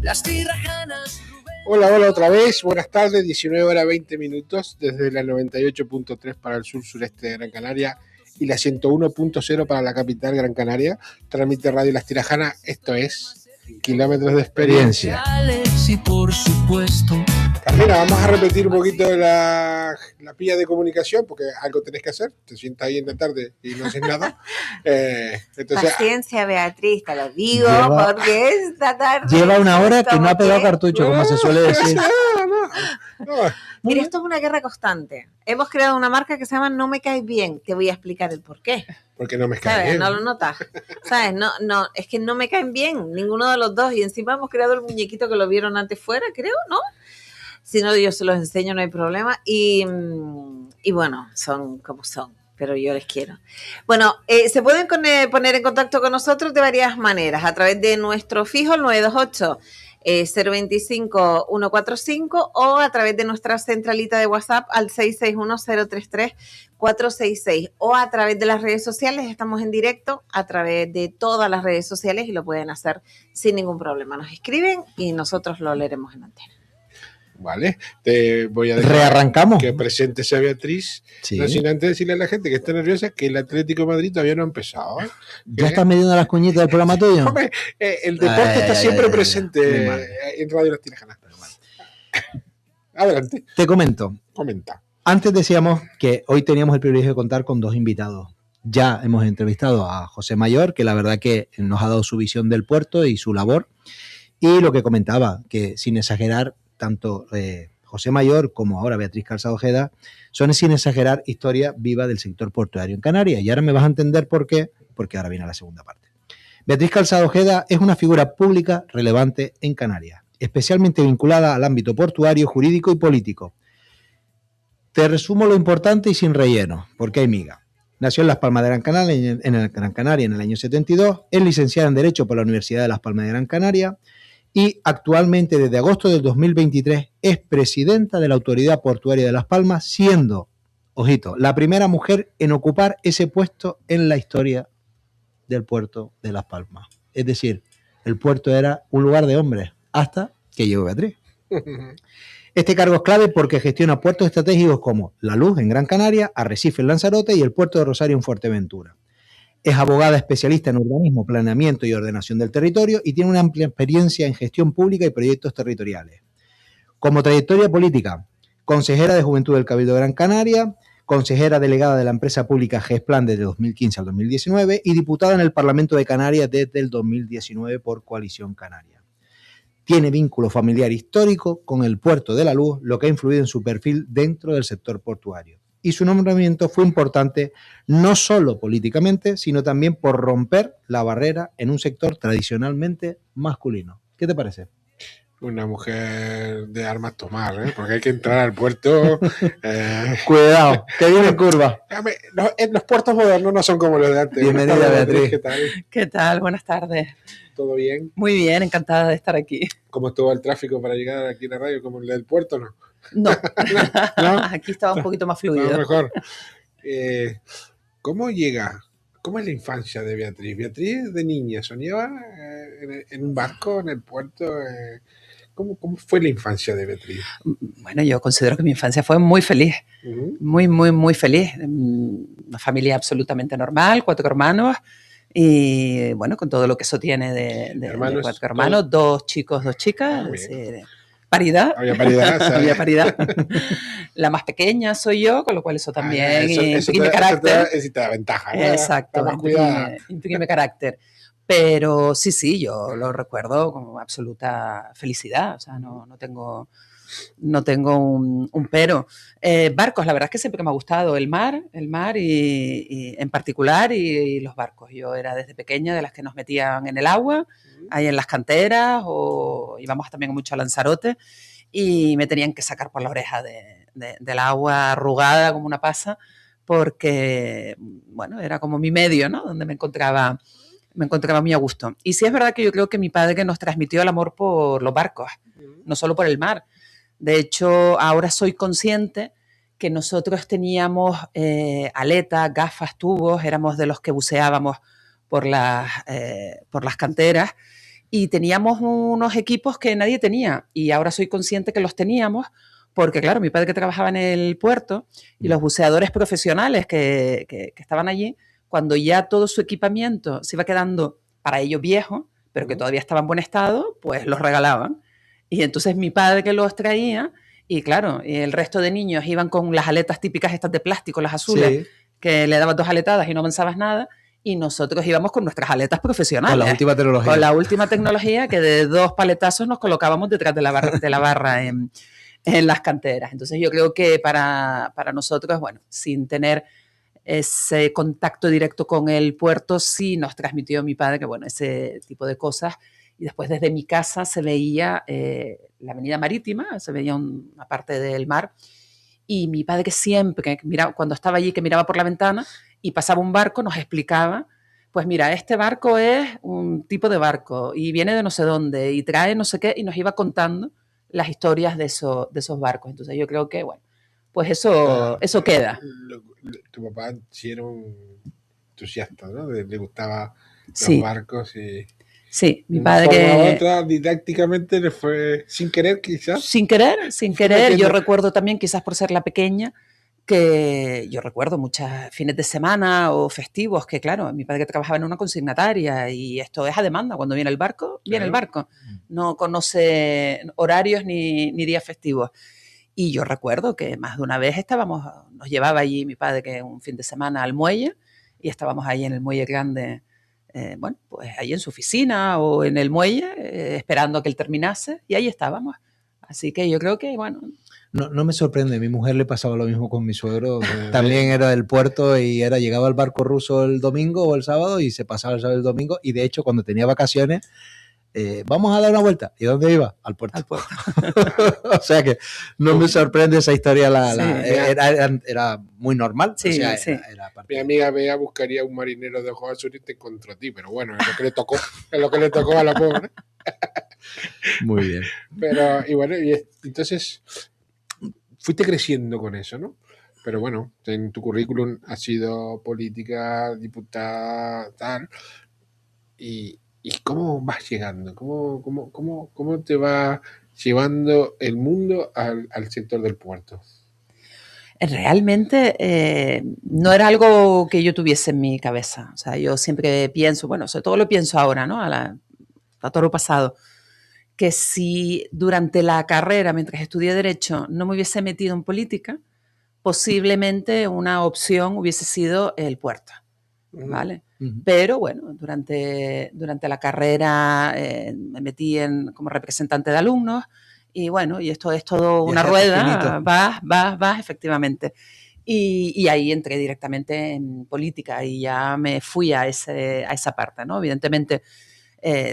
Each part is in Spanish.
Las tirajanas. Hola, hola otra vez, buenas tardes, 19 horas 20 minutos desde la 98.3 para el sur-sureste de Gran Canaria y la 101.0 para la capital Gran Canaria. Transmite Radio Las Tirajanas, esto es Kilómetros de Experiencia. Sí, por supuesto. Carmela, vamos a repetir un poquito de la pilla de comunicación porque algo tenés que hacer, te sientas ahí en la tarde y no haces nada. Entonces, paciencia, Beatriz, te lo digo, porque esta tarde... Lleva una hora que no ha pegado cartucho, como se suele decir. No. Mira, esto es una guerra constante. Hemos creado una marca que se llama No Me Caes Bien. Te voy a explicar el por qué. Porque no me cae ¿Sabes? bien. No lo notas. ¿Sabes? No, es que no me caen bien ninguno de los dos. Y encima hemos creado el muñequito que lo vieron antes fuera, creo, ¿no? Si no, yo se los enseño, no hay problema. Y bueno, son como son, pero yo les quiero. Bueno, se pueden poner en contacto con nosotros de varias maneras. A través de nuestro fijo, el 928 025 145, o a través de nuestra centralita de WhatsApp al 661 033 466, o a través de las redes sociales. Estamos en directo a través de todas las redes sociales y lo pueden hacer sin ningún problema. Nos escriben y nosotros lo leeremos en antena. Vale, te voy a dejar rearrancamos que presentes a Beatriz, sí. No sin antes decirle a la gente que está nerviosa que el Atlético de Madrid todavía no ha empezado. ¿Ya estás midiendo las cuñitas del programa tuyo? Hombre, el deporte está siempre presente en Radio Las Tirajanas. Adelante. Te comento. Comenta. Antes decíamos que hoy teníamos el privilegio de contar con dos invitados. Ya hemos entrevistado a José Mayor, que la verdad que nos ha dado su visión del puerto y su labor. Y lo que comentaba, que sin exagerar, tanto José Mayor como ahora Beatriz Calzado Ojeda son, sin exagerar, historia viva del sector portuario en Canarias. Y ahora me vas a entender por qué, porque ahora viene la segunda parte. Beatriz Calzado Ojeda es una figura pública relevante en Canarias, especialmente vinculada al ámbito portuario, jurídico y político. Te resumo lo importante y sin relleno, porque hay miga. Nació en Las Palmas de Gran Canaria en el año 72, es licenciada en Derecho por la Universidad de Las Palmas de Gran Canaria, y actualmente, desde agosto del 2023, es presidenta de la Autoridad Portuaria de Las Palmas, siendo, ojito, la primera mujer en ocupar ese puesto en la historia del puerto de Las Palmas. Es decir, el puerto era un lugar de hombres, hasta que llegó Beatriz. Este cargo es clave porque gestiona puertos estratégicos como La Luz en Gran Canaria, Arrecife en Lanzarote y el puerto de Rosario en Fuerteventura. Es abogada especialista en urbanismo, planeamiento y ordenación del territorio y tiene una amplia experiencia en gestión pública y proyectos territoriales. Como trayectoria política, consejera de Juventud del Cabildo de Gran Canaria, consejera delegada de la empresa pública GESPLAN desde 2015 al 2019 y diputada en el Parlamento de Canarias desde el 2019 por Coalición Canaria. Tiene vínculo familiar histórico con el puerto de La Luz, lo que ha influido en su perfil dentro del sector portuario. Y su nombramiento fue importante no solo políticamente, sino también por romper la barrera en un sector tradicionalmente masculino. ¿Qué te parece? Una mujer de armas tomar, porque hay que entrar al puerto. Cuidado, que viene en curva. Los puertos modernos no son como los de antes. Bienvenida, Beatriz. ¿Qué tal? ¿Qué tal? Buenas tardes. ¿Todo bien? Muy bien, encantada de estar aquí. ¿Cóó estuvo el tráfico para llegar aquí a la radio? ¿Como el del puerto, no? No, ¿No? Aquí estaba un poquito más fluido. No, mejor. ¿Cómo llega? ¿Cómo es la infancia de Beatriz? Beatriz de niña, ¿soñaba en un barco, en el puerto? ¿Cómo fue la infancia de Beatriz? Bueno, yo considero que mi infancia fue muy feliz, muy, muy, muy feliz. Una familia absolutamente normal, 4 hermanos y bueno, con todo lo que eso tiene de 4 hermanos, 2 chicos, 2 chicas, paridad. Había paridad. Había paridad. La más pequeña soy yo, con lo cual eso también imprime carácter. Eso te da ventaja, ¿no? Exacto, imprime carácter. Pero sí, yo lo recuerdo con absoluta felicidad, o sea, no tengo un pero. Barcos, la verdad es que siempre me ha gustado el mar y en particular y los barcos. Yo era desde pequeña de las que nos metían en el agua, ahí en las canteras, o íbamos también mucho a Lanzarote y me tenían que sacar por la oreja del agua arrugada como una pasa, porque, bueno, era como mi medio, ¿no? Donde me encontraba muy a gusto. Y sí es verdad que yo creo que mi padre nos transmitió el amor por los barcos, no solo por el mar. De hecho, ahora soy consciente que nosotros teníamos aletas, gafas, tubos, éramos de los que buceábamos por las canteras y teníamos unos equipos que nadie tenía, y ahora soy consciente que los teníamos, porque claro, mi padre que trabajaba en el puerto y los buceadores profesionales que estaban allí, cuando ya todo su equipamiento se iba quedando para ellos viejo, pero que todavía estaba en buen estado, pues los regalaban. Y entonces mi padre que los traía, y claro, y el resto de niños iban con las aletas típicas estas de plástico, las azules, Sí, que le dabas 2 aletadas y no avanzabas nada, y nosotros íbamos con nuestras aletas profesionales. con la última tecnología. Con la última tecnología, que de 2 paletazos nos colocábamos detrás de la barra en las canteras. Entonces yo creo que para nosotros, bueno, sin tener ese contacto directo con el puerto, sí nos transmitió mi padre que, bueno, ese tipo de cosas. Y después desde mi casa se veía la avenida marítima, se veía una parte del mar. Y mi padre que siempre, cuando estaba allí, que miraba por la ventana y pasaba un barco, nos explicaba, pues mira, este barco es un tipo de barco y viene de no sé dónde y trae no sé qué, y nos iba contando las historias de esos barcos. Entonces yo creo que, bueno, pues eso queda. Tu papá sí era un entusiasta, ¿no? Le gustaba los Sí, barcos y sí, mi de una padre forma u que... otra, didácticamente le fue sin querer, quizás. Sin querer. Yo metiendo. recuerdo también, quizás por ser la pequeña, que yo recuerdo muchos fines de semana o festivos que, claro, mi padre que trabajaba en una consignataria y esto es a demanda. Cuando viene el barco, viene el barco. No conoce horarios ni días festivos. Y yo recuerdo que más de una vez nos llevaba allí mi padre que un fin de semana al muelle y estábamos ahí en el muelle grande, bueno, pues ahí en su oficina o en el muelle, esperando a que él terminase y ahí estábamos. Así que yo creo que, bueno... No me sorprende, mi mujer le pasaba lo mismo con mi suegro, también era del puerto y llegaba al barco ruso el domingo o el sábado y se pasaba el sábado y el domingo, y de hecho cuando tenía vacaciones, vamos a dar una vuelta. ¿Y dónde iba? Al puerto. O sea que no me sorprende esa historia, era muy normal. Sí, o sea, sí. era parte Mi amiga Bea buscaría un marinero de ojos azules y te encontró a ti, pero bueno, es lo que le tocó, es lo que le tocó a la pobre. Muy bien. Pero, y bueno, entonces fuiste creciendo con eso, ¿no? Pero bueno, en tu currículum ha sido política, diputada, tal. ¿Y cómo vas llegando? ¿Cómo te va llevando el mundo al sector del puerto? Realmente no era algo que yo tuviese en mi cabeza. O sea, yo siempre pienso, bueno, sobre todo lo pienso ahora, ¿no? A todo lo pasado, que si durante la carrera, mientras estudié Derecho, no me hubiese metido en política, posiblemente una opción hubiese sido el puerto, ¿vale? Pero bueno, durante la carrera me metí como representante de alumnos y bueno, y esto es todo una rueda, vas, efectivamente. Y ahí entré directamente en política y ya me fui a esa parte, ¿no? Evidentemente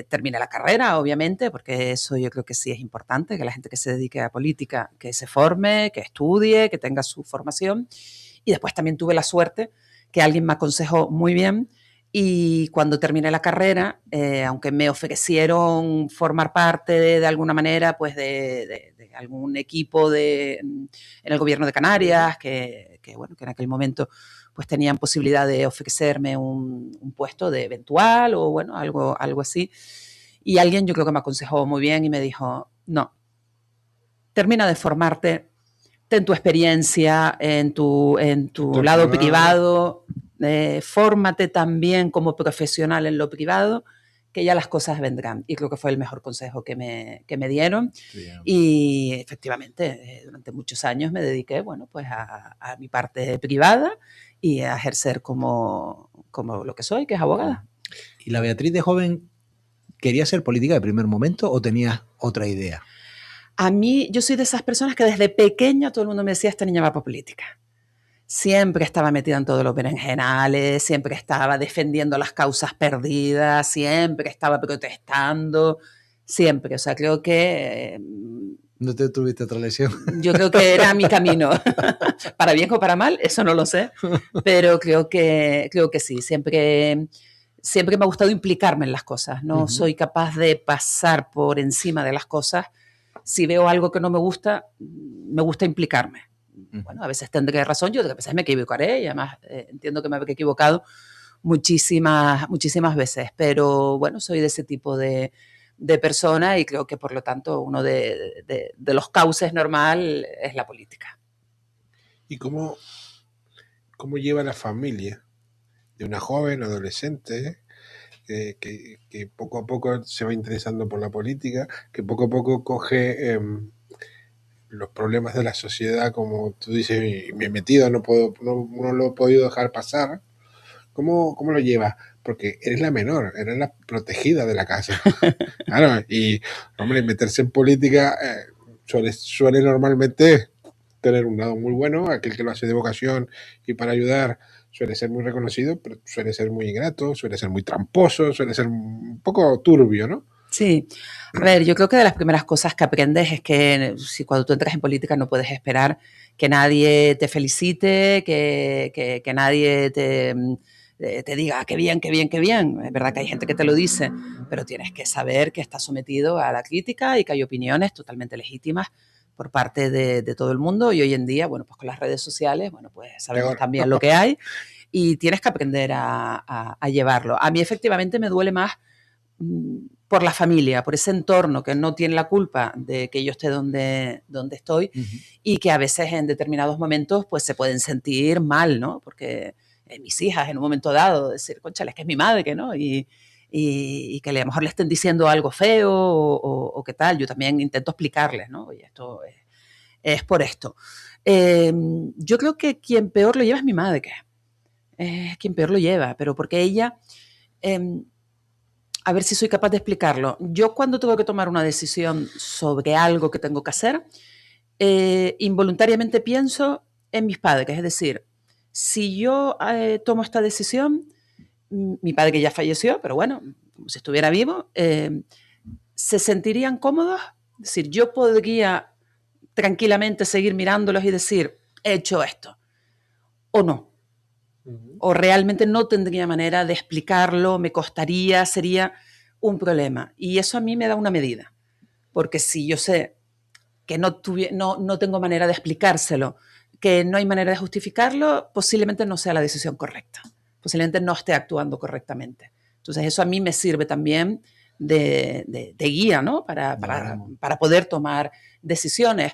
terminé la carrera, obviamente, porque eso yo creo que sí es importante, que la gente que se dedique a política, que se forme, que estudie, que tenga su formación. Y después también tuve la suerte que alguien me aconsejó muy bien. Y cuando terminé la carrera, aunque me ofrecieron formar parte de alguna manera pues de algún equipo en el gobierno de Canarias, bueno, que en aquel momento pues tenían posibilidad de ofrecerme un puesto de eventual o bueno, algo así. Y alguien yo creo que me aconsejó muy bien y me dijo, no, termina de formarte, ten tu experiencia en tu lado privado, fórmate también como profesional en lo privado, que ya las cosas vendrán. Y creo que fue el mejor consejo que me dieron. Bien. Y efectivamente, durante muchos años me dediqué, bueno, pues a mi parte privada y a ejercer como lo que soy, que es abogada. ¿Y la Beatriz de joven quería ser política de primer momento o tenías otra idea? A mí, yo soy de esas personas que desde pequeña todo el mundo me decía, esta niña va para política. Siempre estaba metida en todos los berenjenales, siempre estaba defendiendo las causas perdidas, siempre estaba protestando, siempre. O sea, creo que... ¿No te tuviste otra lesión? Yo creo que era mi camino. Para bien o para mal, eso no lo sé, pero creo que sí. Siempre me ha gustado implicarme en las cosas. No soy capaz de pasar por encima de las cosas. Si veo algo que no me gusta implicarme. Bueno, a veces tendré razón, yo a veces me equivocaré y además entiendo que me habré equivocado muchísimas veces, pero bueno, soy de ese tipo de de persona y creo que por lo tanto uno de los cauces normal es la política. ¿Y cómo lleva la familia de una joven adolescente que poco a poco se va interesando por la política, que poco a poco coge los problemas de la sociedad, como tú dices, me he metido, no lo he podido dejar pasar? ¿Cómo lo llevas? Porque eres la menor, eres la protegida de la casa. Claro, y hombre, meterse en política suele normalmente tener un lado muy bueno, aquel que lo hace de vocación y para ayudar suele ser muy reconocido, pero suele ser muy ingrato, suele ser muy tramposo, suele ser un poco turbio, ¿no? Sí, a ver, yo creo que de las primeras cosas que aprendes es que si cuando tú entras en política no puedes esperar que nadie te felicite, que nadie te diga qué bien, qué bien, qué bien. Es verdad que hay gente que te lo dice, pero tienes que saber que estás sometido a la crítica y que hay opiniones totalmente legítimas por parte de todo el mundo y hoy en día, bueno, pues con las redes sociales, bueno, pues sabemos también lo que hay y tienes que aprender a llevarlo. A mí efectivamente me duele más por la familia, por ese entorno que no tiene la culpa de que yo esté donde estoy y que a veces en determinados momentos pues se pueden sentir mal, ¿no? Porque mis hijas en un momento dado decir, conchale, es que es mi madre, ¿no? Y que a lo mejor le estén diciendo algo feo o qué tal. Yo también intento explicarles, ¿no? Oye, esto es por esto. Yo creo que quien peor lo lleva es mi madre, es quien peor lo lleva, pero porque ella... a ver si soy capaz de explicarlo. Yo cuando tengo que tomar una decisión sobre algo que tengo que hacer, involuntariamente pienso en mis padres. Es decir, si yo tomo esta decisión, mi padre que ya falleció, pero bueno, como si estuviera vivo, se sentirían cómodos. Es decir, yo podría tranquilamente seguir mirándolos y decir, he hecho esto, o no. O realmente no tendría manera de explicarlo, me costaría, sería un problema. Y eso a mí me da una medida, porque si yo sé que no tengo manera de explicárselo, que no hay manera de justificarlo, posiblemente no sea la decisión correcta, posiblemente no esté actuando correctamente. Entonces eso a mí me sirve también de guía, ¿no? Para poder tomar decisiones.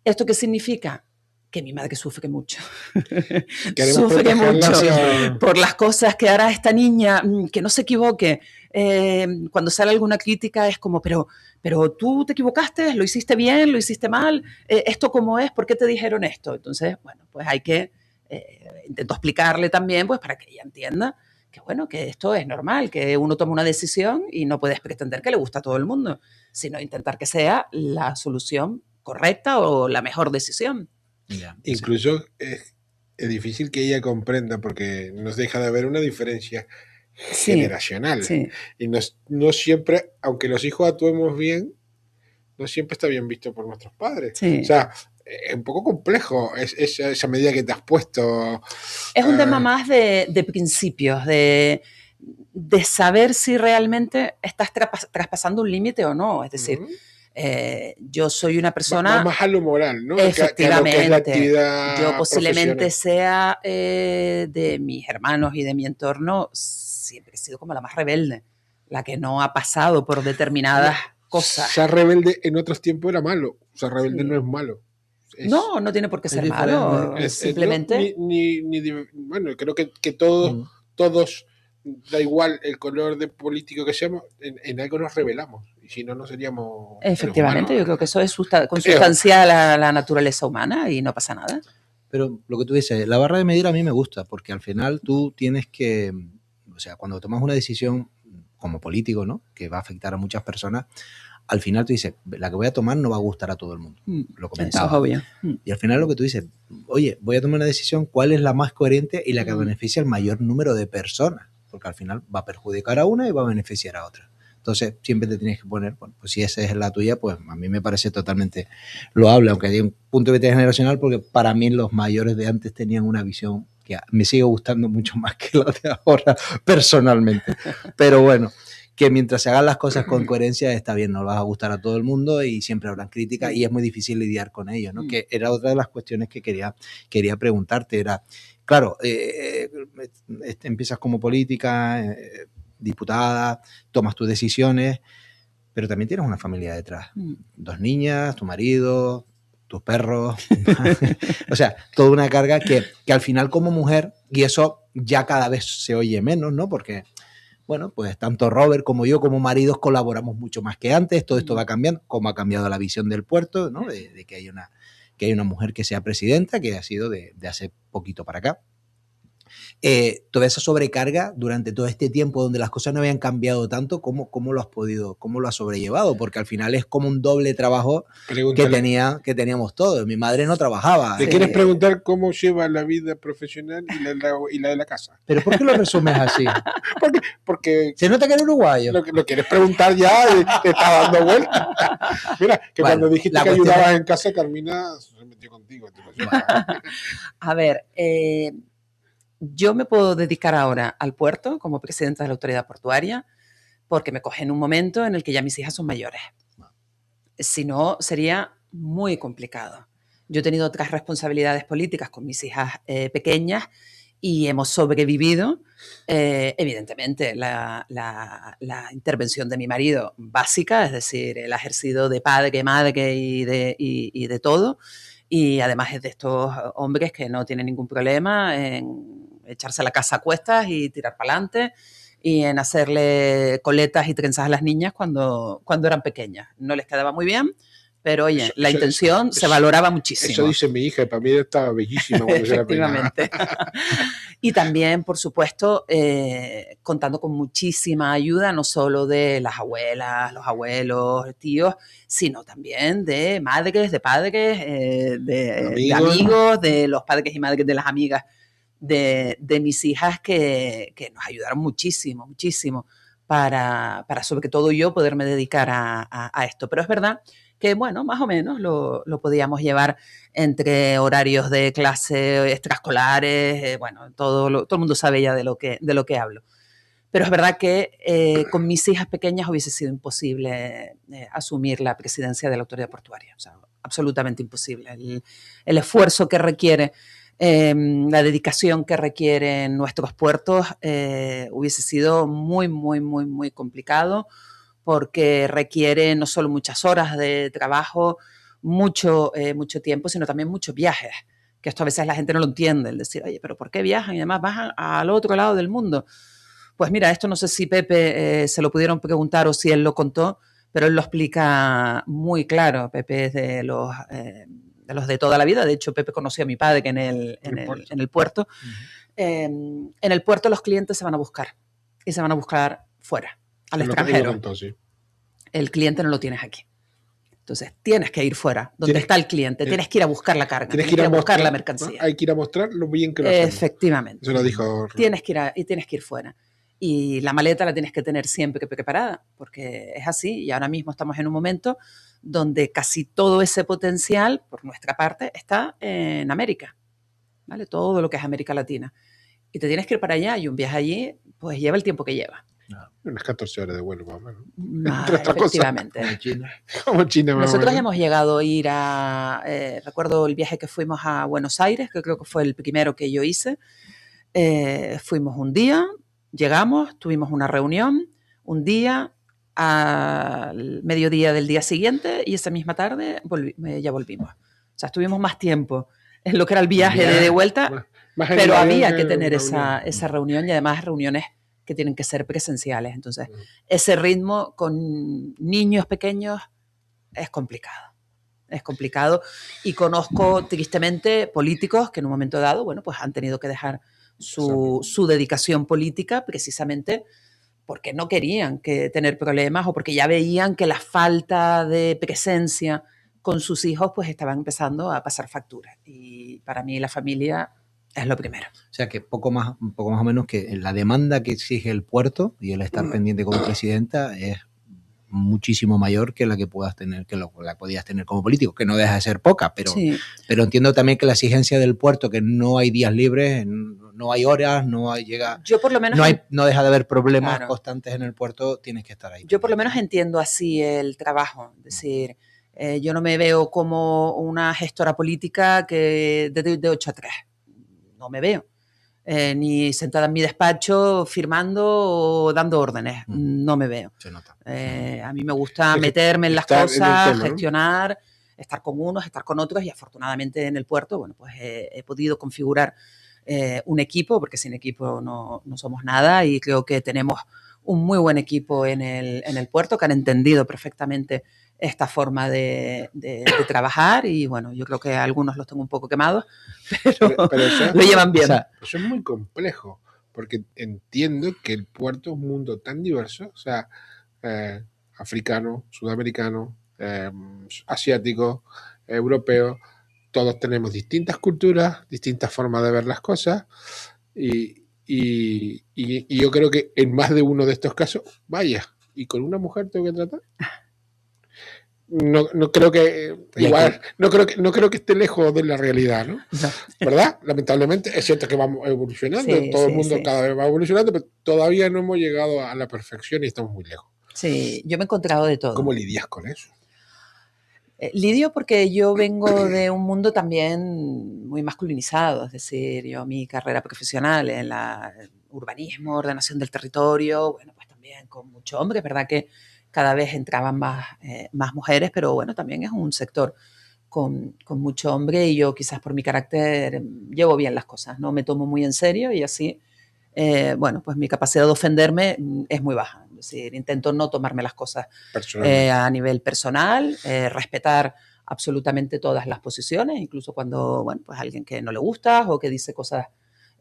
¿Esto qué significa? Que mi madre sufre mucho. Sufre mucho por las cosas que hará esta niña, que no se equivoque. Cuando sale alguna crítica es como, pero tú te equivocaste, lo hiciste bien, lo hiciste mal, esto cómo es, ¿por qué te dijeron esto? Entonces, bueno, pues hay que intento explicarle también, pues para que ella entienda que bueno, que esto es normal, que uno toma una decisión y no puedes pretender que le gusta a todo el mundo, sino intentar que sea la solución correcta o la mejor decisión. Yeah, incluso es difícil que ella comprenda porque nos deja de haber una diferencia generacional. Sí. Y no siempre, aunque los hijos actuemos bien, no siempre está bien visto por nuestros padres. Sí. O sea, es un poco complejo esa medida que te has puesto. Es un tema más de principios, de saber si realmente estás traspasando un límite o no. Es decir, yo soy una persona... Más a lo moral, ¿no? Efectivamente. Que a lo que es la actividad yo posiblemente sea de mis hermanos y de mi entorno, siempre he sido como la más rebelde, la que no ha pasado por determinadas cosas. Ser rebelde en otros tiempos era malo. Ser rebelde no es malo. No tiene por qué ser malo. Simplemente... bueno, creo que todos, da igual el color de político que seamos, en algo nos rebelamos. Y si no, no seríamos... Efectivamente, yo creo que eso es consustancial a la naturaleza humana y no pasa nada. Pero lo que tú dices, la barra de medir a mí me gusta, porque al final tú tienes que... O sea, cuando tomas una decisión como político, ¿no? Que va a afectar a muchas personas, al final tú dices, la que voy a tomar no va a gustar a todo el mundo. Lo comentaba. Eso es obvio. Y al final lo que tú dices, oye, voy a tomar una decisión, ¿cuál es la más coherente y la que beneficia al mayor número de personas? Porque al final va a perjudicar a una y va a beneficiar a otra. Entonces, siempre te tienes que poner, bueno, pues si esa es la tuya, pues a mí me parece totalmente loable, aunque hay un punto de vista generacional, porque para mí los mayores de antes tenían una visión que me sigue gustando mucho más que la de ahora, personalmente. Pero bueno, que mientras se hagan las cosas con coherencia está bien, no vas a gustar a todo el mundo y siempre habrán críticas y es muy difícil lidiar con ello, ¿no? Que era otra de las cuestiones que quería preguntarte, era, claro, empiezas como política, diputada, tomas tus decisiones, pero también tienes una familia detrás. Mm. 2 niñas, tu marido, tus perros. O sea, toda una carga que al final como mujer, y eso ya cada vez se oye menos, ¿no? Porque, bueno, pues tanto Robert como yo como maridos colaboramos mucho más que antes. Todo esto va cambiando, como ha cambiado la visión del puerto, ¿no? De que hay una mujer que sea presidenta, que ha sido de hace poquito para acá. Toda esa sobrecarga durante todo este tiempo donde las cosas no habían cambiado tanto, ¿cómo lo has podido, cómo lo has sobrellevado? Porque al final es como un doble trabajo que teníamos todos. Mi madre no trabajaba. ¿Te quieres preguntar cómo lleva la vida profesional y la de la casa? ¿Pero por qué lo resumes así? Porque Se nota que eres uruguayo. lo quieres preguntar ya y te está dando vuelta. Mira, que Bueno, cuando dijiste la que cuestión ayudabas en casa, Carmina se metió contigo. A ver, yo me puedo dedicar ahora al puerto como presidenta de la autoridad portuaria porque me coge en un momento en el que ya mis hijas son mayores. Si no, sería muy complicado. Yo he tenido otras responsabilidades políticas con mis hijas pequeñas y hemos sobrevivido. Evidentemente, la intervención de mi marido básica, es decir, él ha ejercido de padre, madre y de todo. Y además es de estos hombres que no tienen ningún problema en echarse la casa a cuestas y tirar para adelante y en hacerle coletas y trenzas a las niñas cuando eran pequeñas. No les quedaba muy bien, pero oye, la intención se valoraba muchísimo. Eso dice mi hija, y para mí estaba bellísima cuando yo era pequeña. Efectivamente. Y también, por supuesto, contando con muchísima ayuda, no solo de las abuelas, los abuelos, tíos, sino también de madres, de padres, de amigos, de los padres y madres de las amigas de mis hijas que nos ayudaron muchísimo, muchísimo para sobre todo yo poderme dedicar a esto. Pero es verdad que, bueno, más o menos lo podíamos llevar entre horarios de clase extraescolares, bueno, todo el mundo sabe ya de lo que hablo. Pero es verdad que con mis hijas pequeñas hubiese sido imposible asumir la presidencia de la autoridad portuaria. O sea, absolutamente imposible. El esfuerzo que requiere, la dedicación que requieren nuestros puertos hubiese sido muy, muy, muy, muy complicado porque requiere no solo muchas horas de trabajo, mucho tiempo, sino también muchos viajes, que esto a veces la gente no lo entiende, el decir, oye, pero ¿por qué viajan? Y además bajan al otro lado del mundo. Pues mira, esto no sé si Pepe se lo pudieron preguntar o si él lo contó, pero él lo explica muy claro. Pepe es de los de toda la vida. De hecho, Pepe conoció a mi padre en el puerto. En el puerto los clientes se van a buscar y se van a buscar fuera, al extranjero. Contó, sí. El cliente no lo tienes aquí. Entonces, tienes que ir fuera, donde está el cliente. Tienes que ir a buscar la carga, tienes que ir a buscar la mercancía. ¿No? Hay que ir a mostrar lo bien que lo hacemos. Efectivamente. Eso lo dijo. Tienes que ir fuera. Y la maleta la tienes que tener siempre preparada, porque es así. Y ahora mismo estamos en un momento donde casi todo ese potencial, por nuestra parte, está en América. ¿Vale? Todo lo que es América Latina. Y te tienes que ir para allá, y un viaje allí, pues lleva el tiempo que lleva. Unas 14 horas de vuelo, más o menos. Efectivamente. Como China, más Nosotros o menos. hemos llegado a ir recuerdo el viaje que fuimos a Buenos Aires, que creo que fue el primero que yo hice. Fuimos un día, llegamos, tuvimos una reunión, un día, al mediodía del día siguiente, y esa misma tarde ya volvimos. O sea, estuvimos más tiempo en lo que era el viaje de vuelta, pero había que tener esa reunión, y además reuniones que tienen que ser presenciales. Entonces, ese ritmo con niños pequeños es complicado. Es complicado, y conozco tristemente políticos que en un momento dado, bueno, pues han tenido que dejar su dedicación política precisamente porque no querían tener problemas, o porque ya veían que la falta de presencia con sus hijos pues estaban empezando a pasar factura. Y para mí la familia es lo primero. O sea que poco más o menos que la demanda que exige el puerto y el estar pendiente como presidenta es muchísimo mayor que la que puedas tener, la podías tener como político, que no deja de ser poca, pero, Sí. pero entiendo también que la exigencia del puerto, que no hay días libres, no hay horas, Yo por lo menos no deja de haber problemas Claro. constantes en el puerto, tienes que estar ahí. Yo por lo menos entiendo así el trabajo. Es decir, yo no me veo como una gestora política que de 8 a 3. No me veo. ni sentada en mi despacho firmando o dando órdenes. No me veo. Se nota. A mí me gusta Es que meterme en las estar en el cosas, tema, ¿no? gestionar, estar con unos, estar con otros, y afortunadamente en el puerto, bueno, pues he podido configurar un equipo, porque sin equipo no somos nada, y creo que tenemos un muy buen equipo en el puerto que han entendido perfectamente esta forma de trabajar, y bueno, yo creo que algunos los tengo un poco quemados, pero eso, lo llevan bien. O sea, eso es muy complejo, porque entiendo que el puerto es un mundo tan diverso, o sea, africano, sudamericano, asiático, europeo, todos tenemos distintas culturas, distintas formas de ver las cosas, y yo creo que en más de uno de estos casos, vaya, ¿y con una mujer tengo que tratar? No creo que igual, no creo que esté lejos de la realidad, ¿no? No. ¿Verdad? Lamentablemente es cierto que vamos evolucionando, Sí, todo el sí, mundo sí. cada vez va evolucionando, pero todavía no hemos llegado a la perfección y estamos muy lejos. Sí, yo me he encontrado de todo. ¿Cómo lidias con eso? Lidio porque yo vengo de un mundo también muy masculinizado, es decir, yo mi carrera profesional en la urbanismo, ordenación del territorio, bueno, pues también con mucho hombre, es verdad que cada vez entraban más mujeres, pero bueno, también es un sector con mucho hombre, y yo quizás por mi carácter llevo bien las cosas, no me tomo muy en serio, y así, bueno, pues mi capacidad de ofenderme es muy baja, es decir, intento no tomarme las cosas Personalmente. a nivel personal, respetar absolutamente todas las posiciones, incluso cuando, bueno, pues alguien que no le gusta o que dice cosas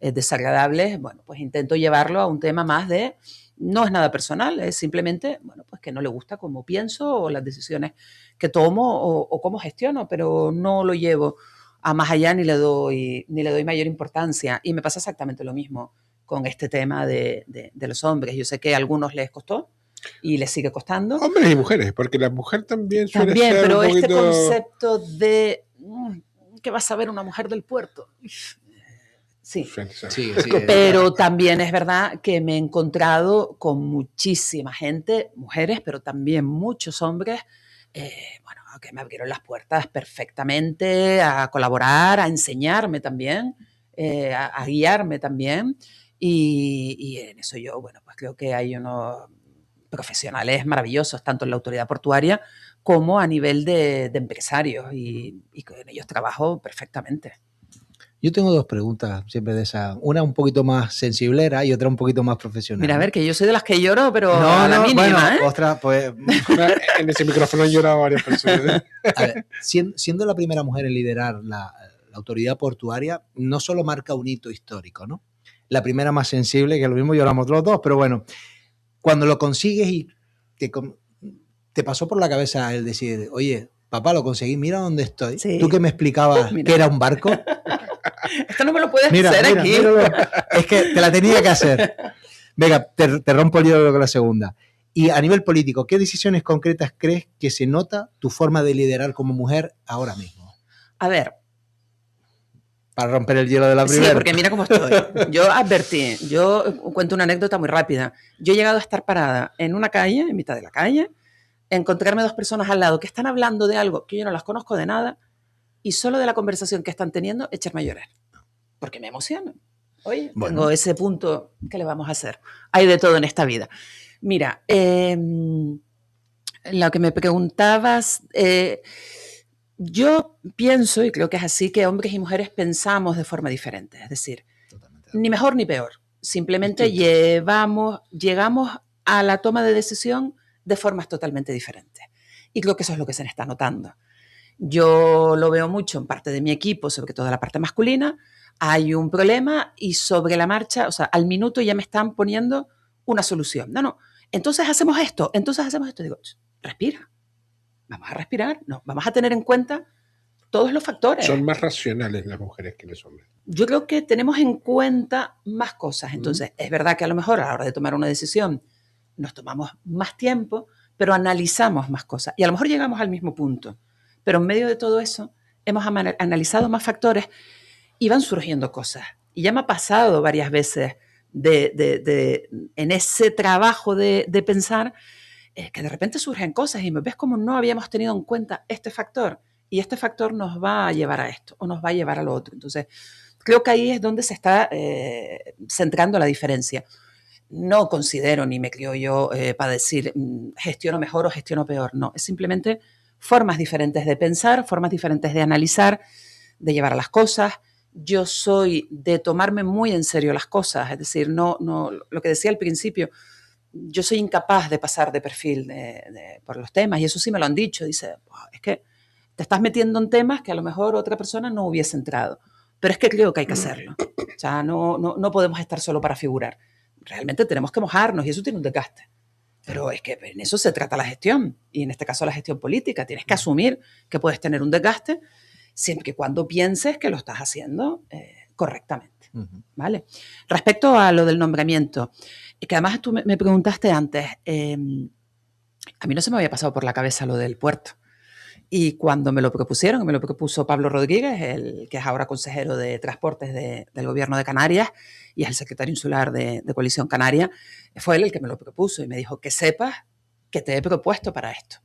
desagradables, bueno, pues intento llevarlo a un tema más de, no es nada personal, es simplemente, bueno, pues que no le gusta cómo pienso o las decisiones que tomo o cómo gestiono, pero no lo llevo a más allá ni le doy mayor importancia. Y me pasa exactamente lo mismo con este tema de los hombres. Yo sé que a algunos les costó y les sigue costando. Hombres y mujeres, porque la mujer también suele También, ser pero un poquito... este concepto de ¿qué va a saber una mujer del puerto? Sí. sí, Pero también es verdad que me he encontrado con muchísima gente, mujeres, pero también muchos hombres, bueno, que me abrieron las puertas perfectamente a colaborar, a enseñarme también, a guiarme también. Y en eso yo, bueno, pues creo que hay unos profesionales maravillosos, tanto en la autoridad portuaria como a nivel de empresarios, y con ellos trabajo perfectamente. Yo tengo dos preguntas siempre de esa. Una un poquito más sensiblera y otra un poquito más profesional. Mira, a ver, que yo soy de las que lloro, pero no, a la mínima, bueno, ¿eh? ostras, pues... En ese micrófono han llorado varias personas. A ver, siendo la primera mujer en liderar la autoridad portuaria, no solo marca un hito histórico, ¿no? La primera más sensible, que lo mismo lloramos los dos, pero bueno, cuando lo consigues y te pasó por la cabeza el decir, oye, papá, lo conseguí, mira dónde estoy. Sí. Tú que me explicabas que era un barco. Esto no me lo puedes Mira, hacer aquí. míralo. Es que te la tenía que hacer. Venga, te rompo el hielo con la segunda. Y a nivel político, ¿qué decisiones concretas crees que se nota tu forma de liderar como mujer ahora mismo? A ver. Para romper el hielo de la primera. Sí, porque mira cómo estoy. Yo advertí, yo cuento una anécdota muy rápida. Yo he llegado a estar parada en una calle, en mitad de la calle, encontrarme dos personas al lado que están hablando de algo que yo no las conozco de nada, y solo de la conversación que están teniendo echarme a llorar. Porque me emociono. Oye, bueno, tengo ese punto, ¿qué le vamos a hacer? Hay de todo en esta vida. Mira, lo que me preguntabas, yo pienso, y creo que es así, que hombres y mujeres pensamos de forma diferente. Es decir, ni mejor ni peor. Simplemente llegamos a la toma de decisión de formas totalmente diferentes. Y creo que eso es lo que se está notando. Yo lo veo mucho en parte de mi equipo, sobre todo la parte masculina. Hay un problema y sobre la marcha, o sea, al minuto ya me están poniendo una solución. No, entonces hacemos esto. Digo, respira. Vamos a respirar. No, vamos a tener en cuenta todos los factores. Son más racionales las mujeres que los hombres. Yo creo que tenemos en cuenta más cosas. Entonces, es verdad que a lo mejor a la hora de tomar una decisión nos tomamos más tiempo, pero analizamos más cosas. Y a lo mejor llegamos al mismo punto. Pero en medio de todo eso, hemos analizado más factores y van surgiendo cosas. Y ya me ha pasado varias veces en ese trabajo de pensar que de repente surgen cosas y me ves como no habíamos tenido en cuenta este factor, y este factor nos va a llevar a esto o nos va a llevar a lo otro. Entonces, creo que ahí es donde se está centrando la diferencia. No considero, ni me creo yo para decir gestiono mejor o gestiono peor. No, es simplemente formas diferentes de pensar, formas diferentes de analizar, de llevar a las cosas. Yo soy de tomarme muy en serio las cosas, es decir, no, lo que decía al principio, yo soy incapaz de pasar de perfil por los temas, y eso sí me lo han dicho. Dice, es que te estás metiendo en temas que a lo mejor otra persona no hubiese entrado, pero es que creo que hay que hacerlo. O sea, no podemos estar solo para figurar. Realmente tenemos que mojarnos y eso tiene un desgaste. Pero es que en eso se trata la gestión, y en este caso la gestión política. Tienes que asumir que puedes tener un desgaste siempre y cuando pienses que lo estás haciendo correctamente. ¿Vale? Respecto a lo del nombramiento, que además tú me preguntaste antes, a mí no se me había pasado por la cabeza lo del puerto. Y cuando me lo propusieron, me lo propuso Pablo Rodríguez, el que es ahora consejero de Transportes del Gobierno de Canarias y es el secretario insular de Coalición Canaria, fue él el que me lo propuso y me dijo que sepas que te he propuesto para esto.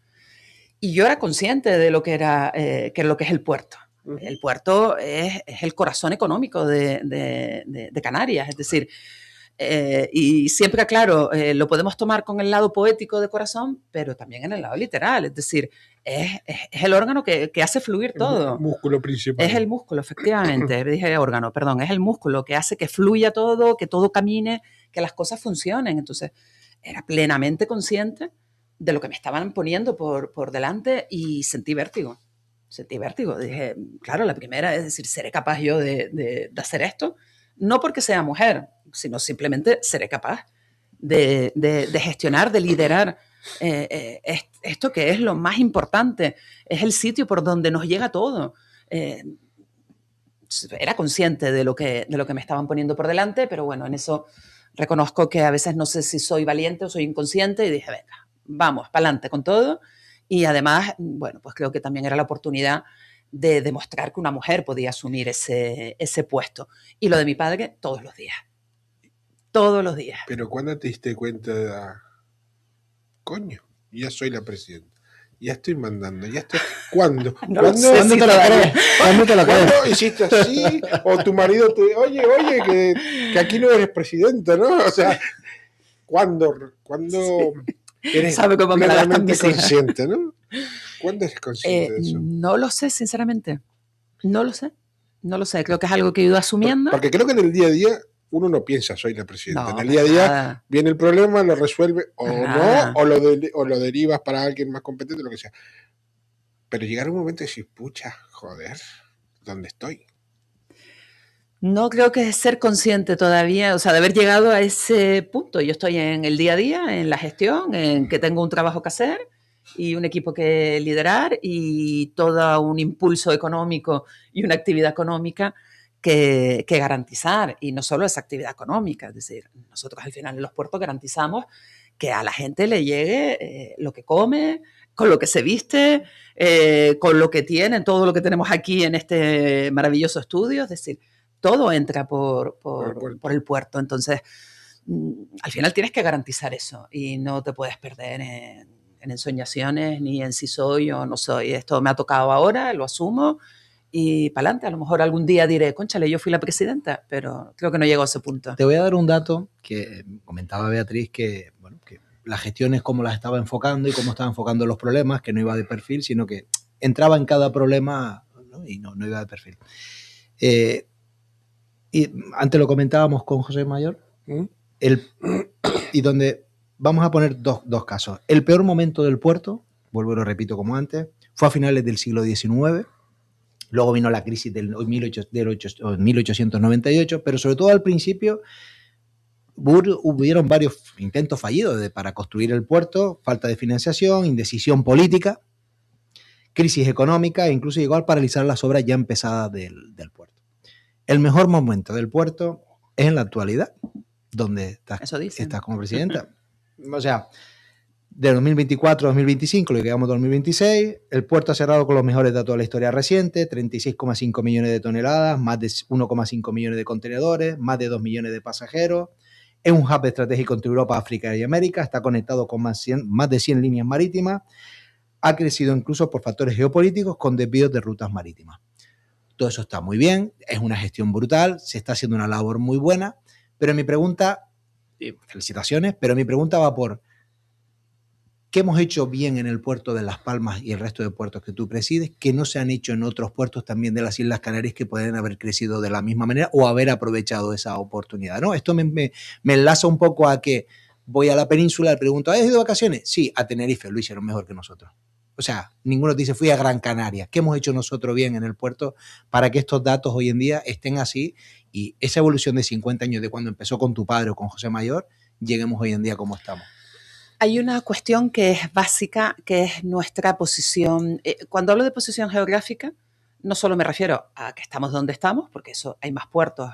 Y yo era consciente de lo que era lo que es el puerto. El puerto es el corazón económico de Canarias, es decir, y siempre aclaro, lo podemos tomar con el lado poético de corazón, pero también en el lado literal, es decir, es el órgano que hace fluir todo. El músculo principal. Es el músculo, efectivamente, dije órgano, perdón, es el músculo que hace que fluya todo, que todo camine, que las cosas funcionen. Entonces, era plenamente consciente de lo que me estaban poniendo por delante y sentí vértigo. Dije, claro, la primera es decir, ¿seré capaz yo de hacer esto? No porque sea mujer, sino simplemente seré capaz de gestionar, de liderar esto que es lo más importante, es el sitio por donde nos llega todo. Era consciente de lo que me estaban poniendo por delante, pero bueno, en eso reconozco que a veces no sé si soy valiente o soy inconsciente y dije, venga, vamos, para adelante con todo. Y además, bueno, pues creo que también era la oportunidad de demostrar que una mujer podía asumir ese puesto. Y lo de mi padre, todos los días. Todos los días. Pero ¿cuándo te diste cuenta de coño, ya soy la presidenta? Ya estoy mandando, ya estoy... ¿Cuándo? ¿Cuándo te lo crees? ¿Cuándo te lo crees? ¿Cuándo hiciste así? O tu marido te... Oye, que aquí no eres presidenta, ¿no? O sea, ¿cuándo eres ¿Sabe cómo me la gastan mis hijas? consciente, no? ¿Cuándo eres consciente de eso? No lo sé, sinceramente. No lo sé. Creo que es algo que he ido asumiendo. Porque creo que en el día a día uno no piensa, soy la presidenta. No, en el día a día nada. viene el problema, lo resuelve o Nada. no, o lo derivas para alguien más competente, lo que sea. Pero llegar un momento y decir, pucha, joder, ¿dónde estoy? No creo que es ser consciente todavía, o sea, de haber llegado a ese punto. Yo estoy en el día a día, en la gestión, en que tengo un trabajo que hacer y un equipo que liderar y todo un impulso económico y una actividad económica que garantizar. Y no solo esa actividad económica, es decir, nosotros al final en los puertos garantizamos que a la gente le llegue lo que come, con lo que se viste, con lo que tiene, todo lo que tenemos aquí en este maravilloso estudio, es decir, todo entra por el puerto. Entonces, al final tienes que garantizar eso y no te puedes perder en ensoñaciones ni en si soy o no soy. Esto me ha tocado ahora, lo asumo y para adelante. A lo mejor algún día diré, cónchale, yo fui la presidenta, pero creo que no llego a ese punto. Te voy a dar un dato que comentaba Beatriz, que, bueno, que las gestiones cómo las estaba enfocando y cómo estaba enfocando los problemas, que no iba de perfil, sino que entraba en cada problema, ¿no? Y no iba de perfil. Y antes lo comentábamos con José Mayor, y donde vamos a poner dos casos. El peor momento del puerto, vuelvo y lo repito como antes, fue a finales del siglo XIX. Luego vino la crisis del 1898, pero sobre todo al principio hubieron varios intentos fallidos para construir el puerto, falta de financiación, indecisión política, crisis económica e incluso llegó a paralizar las obras ya empezadas del puerto. El mejor momento del puerto es en la actualidad, donde estás como presidenta. O sea, de 2024 a 2025, lo que llegamos a 2026, el puerto ha cerrado con los mejores datos de la historia reciente, 36,5 millones de toneladas, más de 1,5 millones de contenedores, más de 2 millones de pasajeros. Es un hub estratégico entre Europa, África y América, está conectado con más de 100 líneas marítimas, ha crecido incluso por factores geopolíticos con desvíos de rutas marítimas. Todo eso está muy bien, es una gestión brutal, se está haciendo una labor muy buena, pero mi pregunta, felicitaciones, pero mi pregunta va por ¿qué hemos hecho bien en el puerto de Las Palmas y el resto de puertos que tú presides que no se han hecho en otros puertos también de las Islas Canarias que pueden haber crecido de la misma manera o haber aprovechado esa oportunidad? ¿No? Esto me enlaza un poco a que voy a la península y pregunto, ¿has ido de vacaciones? Sí, a Tenerife, lo hicieron mejor que nosotros. O sea, ninguno te dice, fui a Gran Canaria. ¿Qué hemos hecho nosotros bien en el puerto para que estos datos hoy en día estén así y esa evolución de 50 años de cuando empezó con tu padre o con José Mayor, lleguemos hoy en día como estamos? Hay una cuestión que es básica, que es nuestra posición. Cuando hablo de posición geográfica, no solo me refiero a que estamos donde estamos, porque eso hay más puertos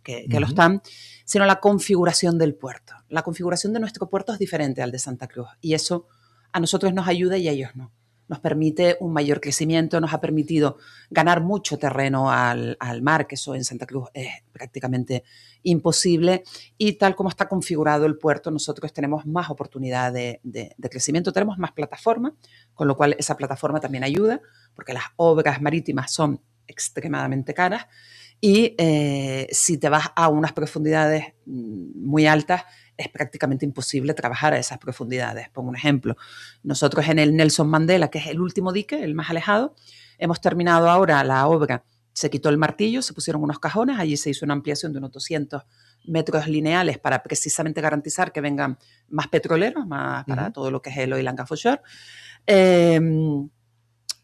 que lo están, sino la configuración del puerto. La configuración de nuestro puerto es diferente al de Santa Cruz y eso a nosotros nos ayuda y a ellos no. Nos permite un mayor crecimiento, nos ha permitido ganar mucho terreno al mar, que eso en Santa Cruz es prácticamente imposible, y tal como está configurado el puerto, nosotros tenemos más oportunidad de crecimiento, tenemos más plataforma, con lo cual esa plataforma también ayuda, porque las obras marítimas son extremadamente caras, y si te vas a unas profundidades muy altas, es prácticamente imposible trabajar a esas profundidades. Pongo un ejemplo. Nosotros en el Nelson Mandela, que es el último dique, el más alejado, hemos terminado ahora la obra. Se quitó el martillo, se pusieron unos cajones, allí se hizo una ampliación de unos 200 metros lineales para precisamente garantizar que vengan más petroleros, más para todo lo que es el oil and gas offshore.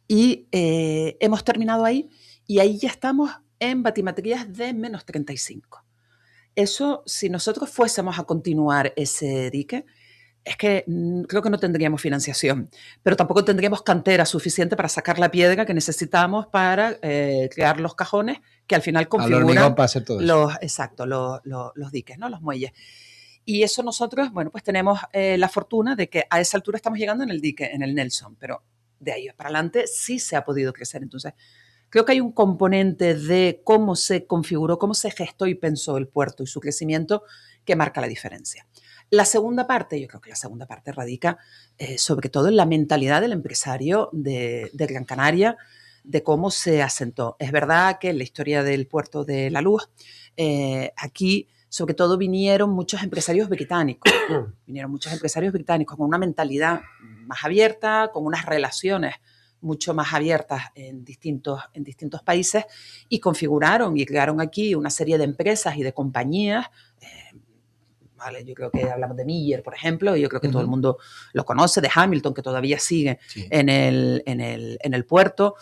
Hemos terminado ahí y ahí ya estamos en batimetrías de menos 35. Eso, si nosotros fuésemos a continuar ese dique, es que creo que no tendríamos financiación, pero tampoco tendríamos cantera suficiente para sacar la piedra que necesitamos para crear los cajones que al final configuran los diques, ¿no? Los muelles. Y eso nosotros, bueno, pues tenemos la fortuna de que a esa altura estamos llegando en el dique, en el Nelson, pero de ahí para adelante sí se ha podido crecer. Entonces, creo que hay un componente de cómo se configuró, cómo se gestó y pensó el puerto y su crecimiento que marca la diferencia. La segunda parte, yo creo que la segunda parte radica sobre todo en la mentalidad del empresario de Gran Canaria, de cómo se asentó. Es verdad que en la historia del puerto de La Luz, aquí sobre todo vinieron muchos empresarios británicos, con una mentalidad más abierta, con unas relaciones mucho más abiertas en distintos países y configuraron y crearon aquí una serie de empresas y de compañías. Vale, yo creo que hablamos de Miller, por ejemplo, y yo creo que todo el mundo lo conoce, de Hamilton, que todavía sigue en el puerto.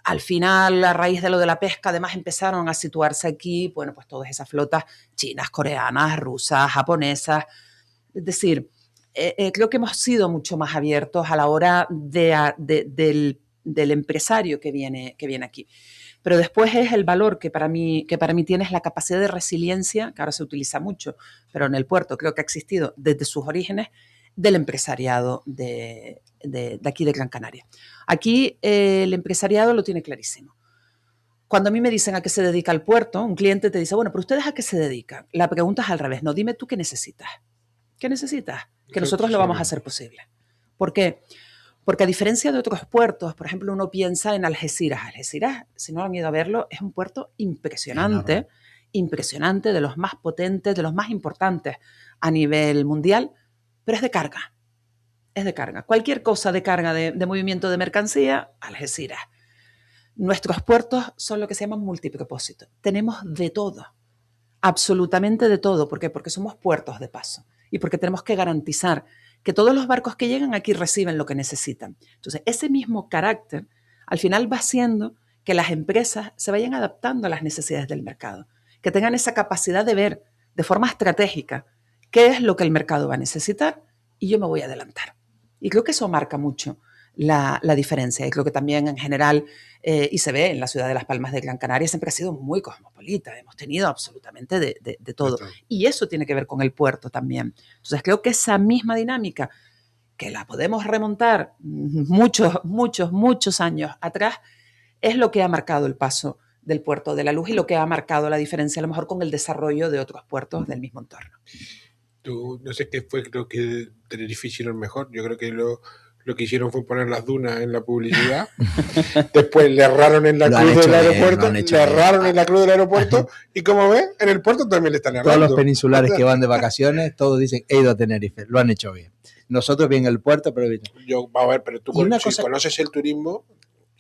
Al final, a raíz de lo de la pesca, además empezaron a situarse aquí, bueno, pues todas esas flotas chinas, coreanas, rusas, japonesas. Es decir, creo que hemos sido mucho más abiertos a la hora del empresario que viene aquí. Pero después es el valor que para mí tiene, es la capacidad de resiliencia, que ahora se utiliza mucho, pero en el puerto creo que ha existido desde sus orígenes, del empresariado de aquí de Gran Canaria. Aquí el empresariado lo tiene clarísimo. Cuando a mí me dicen a qué se dedica el puerto, un cliente te dice, bueno, pero ¿ustedes a qué se dedican? La pregunta es al revés, no, dime tú qué necesitas. ¿Qué necesitas? Que nosotros lo vamos a hacer posible. ¿Por qué? Porque a diferencia de otros puertos, por ejemplo, uno piensa en Algeciras. Algeciras, si no han ido a verlo, es un puerto impresionante, de los más potentes, de los más importantes a nivel mundial, pero es de carga. Cualquier cosa de carga de movimiento de mercancía, Algeciras. Nuestros puertos son lo que se llama multipropósito. Tenemos de todo, absolutamente de todo. ¿Por qué? Porque somos puertos de paso y porque tenemos que garantizar que todos los barcos que llegan aquí reciben lo que necesitan. Entonces, ese mismo carácter al final va haciendo que las empresas se vayan adaptando a las necesidades del mercado, que tengan esa capacidad de ver de forma estratégica qué es lo que el mercado va a necesitar y yo me voy a adelantar. Y creo que eso marca mucho la diferencia. Y creo que también en general, y se ve en la ciudad de Las Palmas de Gran Canaria, siempre ha sido muy cosmopolita. Hemos tenido absolutamente de todo. Y eso tiene que ver con el puerto también. Entonces creo que esa misma dinámica, que la podemos remontar muchos años atrás, es lo que ha marcado el paso del puerto de La Luz y lo que ha marcado la diferencia a lo mejor con el desarrollo de otros puertos del mismo entorno. Tú, no sé qué fue, creo que Tenerife hicieron mejor. Yo creo que lo lo que hicieron fue poner las dunas en la publicidad. Después le erraron en la Lo han cruz hecho del bien, aeropuerto. lo han hecho Le bien. erraron en la cruz del aeropuerto. Y como ves, en el puerto también le están Todos errando. los peninsulares que van de vacaciones, todos dicen, he ido a Tenerife, lo han hecho bien. Nosotros bien el puerto, pero bien. Yo, a ver, pero tú Y una si cosa- conoces el turismo,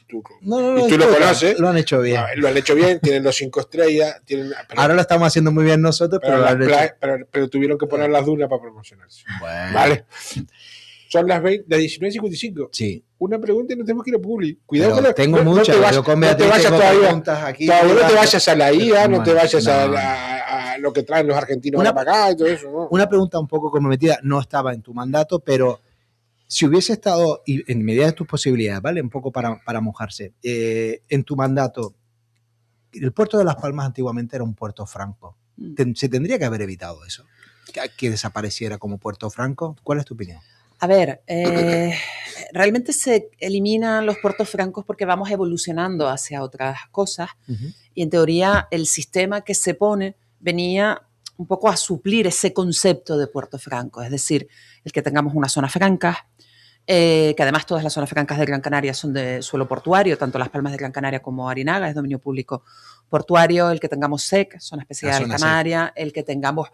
tú, No, y tú lo es conoces, lo han hecho bien. lo han hecho bien, tienen los 5 estrellas, pero, Ahora lo estamos haciendo muy bien nosotros, pero, lo han hecho. pero tuvieron que poner las dunas para promocionarse. Bueno, Vale. Son las 19:55. sí. Una pregunta y nos tenemos que ir a Publi. Cuidado Pero con la- tengo no muchas. te vas- Yo con no te Beatriz vayas tengo todavía. preguntas aquí. Todavía no te vayas a la IA, no te Bueno, vayas a, no. a lo que traen los argentinos Una- ahora para acá y todo eso. ¿no? Una pregunta un poco comprometida, no estaba en tu mandato, pero si hubiese estado, y en medida de tus posibilidades, ¿vale? Un poco para mojarse, en tu mandato, el puerto de Las Palmas antiguamente era un puerto franco. ¿Se tendría que haber evitado eso? Que desapareciera como puerto franco. ¿Cuál es tu opinión? A ver, realmente se eliminan los puertos francos porque vamos evolucionando hacia otras cosas y en teoría el sistema que se pone venía un poco a suplir ese concepto de puerto franco, es decir, el que tengamos una zona franca, que además todas las zonas francas de Gran Canaria son de suelo portuario, tanto Las Palmas de Gran Canaria como Arinaga es dominio público portuario, el que tengamos SEC, zona especial zona canaria, el que tengamos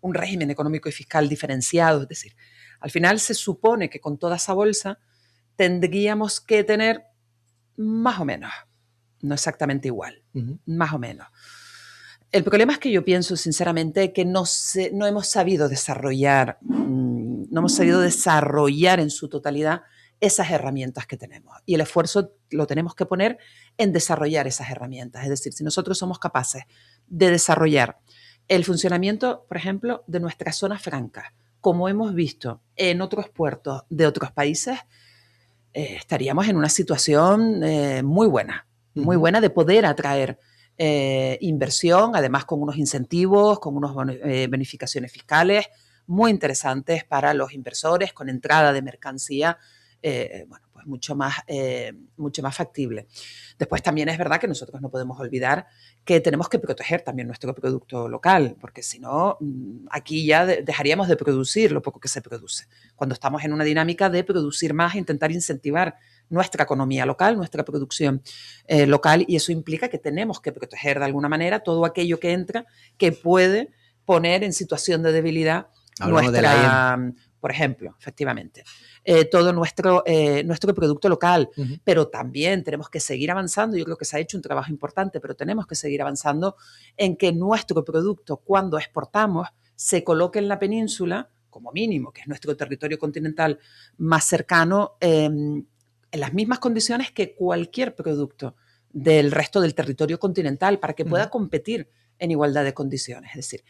un régimen económico y fiscal diferenciado, es decir, al final se supone que con toda esa bolsa tendríamos que tener más o menos, no exactamente igual, más o menos. El problema es que yo pienso sinceramente que no hemos sabido desarrollar, no hemos sabido desarrollar en su totalidad esas herramientas que tenemos. Y el esfuerzo lo tenemos que poner en desarrollar esas herramientas. Es decir, si nosotros somos capaces de desarrollar el funcionamiento, por ejemplo, de nuestras zonas francas, como hemos visto en otros puertos de otros países, estaríamos en una situación muy buena de poder atraer inversión, además con unos incentivos, con unas bonificaciones fiscales muy interesantes para los inversores, con entrada de mercancía, bueno, pues mucho más factible. Después también es verdad que nosotros no podemos olvidar que tenemos que proteger también nuestro producto local, porque si no, aquí ya dejaríamos de producir lo poco que se produce. Cuando estamos en una dinámica de producir más, intentar incentivar nuestra economía local, nuestra producción local, y eso implica que tenemos que proteger de alguna manera todo aquello que entra que puede poner en situación de debilidad por ejemplo, efectivamente, todo nuestro producto local, pero también tenemos que seguir avanzando. Yo creo que se ha hecho un trabajo importante, pero tenemos que seguir avanzando en que nuestro producto, cuando exportamos, se coloque en la península, como mínimo, que es nuestro territorio continental más cercano, en las mismas condiciones que cualquier producto del resto del territorio continental, para que pueda competir en igualdad de condiciones. Es decir,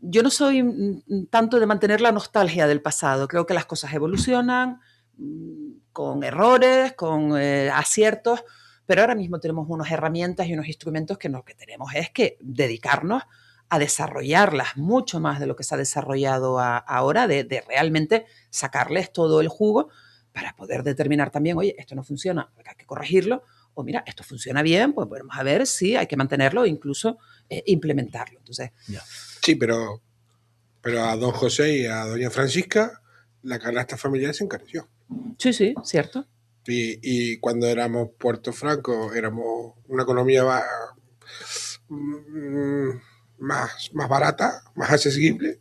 yo no soy tanto de mantener la nostalgia del pasado. Creo que las cosas evolucionan con errores, con aciertos, pero ahora mismo tenemos unas herramientas y unos instrumentos que lo que tenemos es que dedicarnos a desarrollarlas mucho más de lo que se ha desarrollado ahora, de realmente sacarles todo el jugo para poder determinar también, oye, esto no funciona, hay que corregirlo, o mira, esto funciona bien, pues vamos a ver si hay que mantenerlo e incluso implementarlo. Entonces, sí, pero a don José y a doña Francisca la canasta familiar se encareció. Sí, cierto. Y cuando éramos Puerto Franco, éramos una economía más barata, más accesible.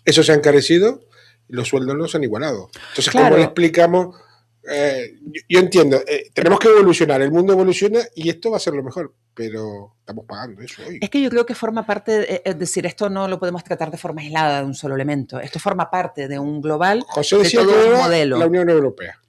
Eso se ha encarecido y los sueldos no se han igualado. Entonces, claro, ¿cómo le explicamos? Yo entiendo, tenemos que evolucionar, el mundo evoluciona y esto va a ser lo mejor, pero estamos pagando eso hoy. Es que yo creo que forma parte, es decir, esto no lo podemos tratar de forma aislada de un solo elemento, esto forma parte de un global, José decía de todo que un era modelo. La Unión Europea.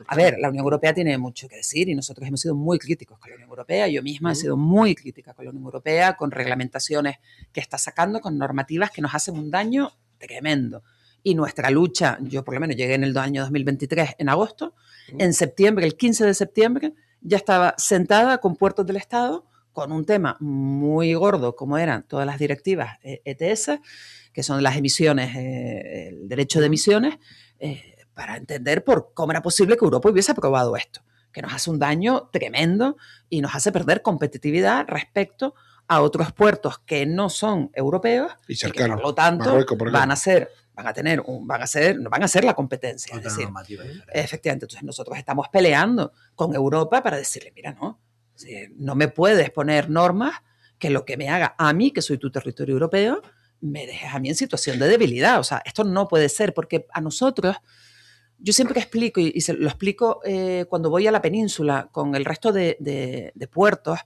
A ver, la Unión Europea tiene mucho que decir y nosotros hemos sido muy críticos con la Unión Europea. Yo misma he sido muy crítica con la Unión Europea, con reglamentaciones que está sacando, con normativas que nos hacen un daño tremendo. Y nuestra lucha, yo por lo menos llegué en el año 2023, en agosto, en septiembre, el 15 de septiembre, ya estaba sentada con Puertos del Estado con un tema muy gordo, como eran todas las directivas ETS, que son las emisiones, el derecho de emisiones, para entender cómo era posible que Europa hubiese aprobado esto, que nos hace un daño tremendo y nos hace perder competitividad respecto a otros puertos que no son europeos y que por lo tanto van a ser van a ser la competencia. Otra es decir, normativa diferente. efectivamente, entonces nosotros estamos peleando con Europa para decirle, mira, no me puedes poner normas que lo que me haga a mí, que soy tu territorio europeo, me dejes a mí en situación de debilidad. O sea, esto no puede ser, porque a nosotros, yo siempre explico, y se lo explico cuando voy a la península con el resto de puertos,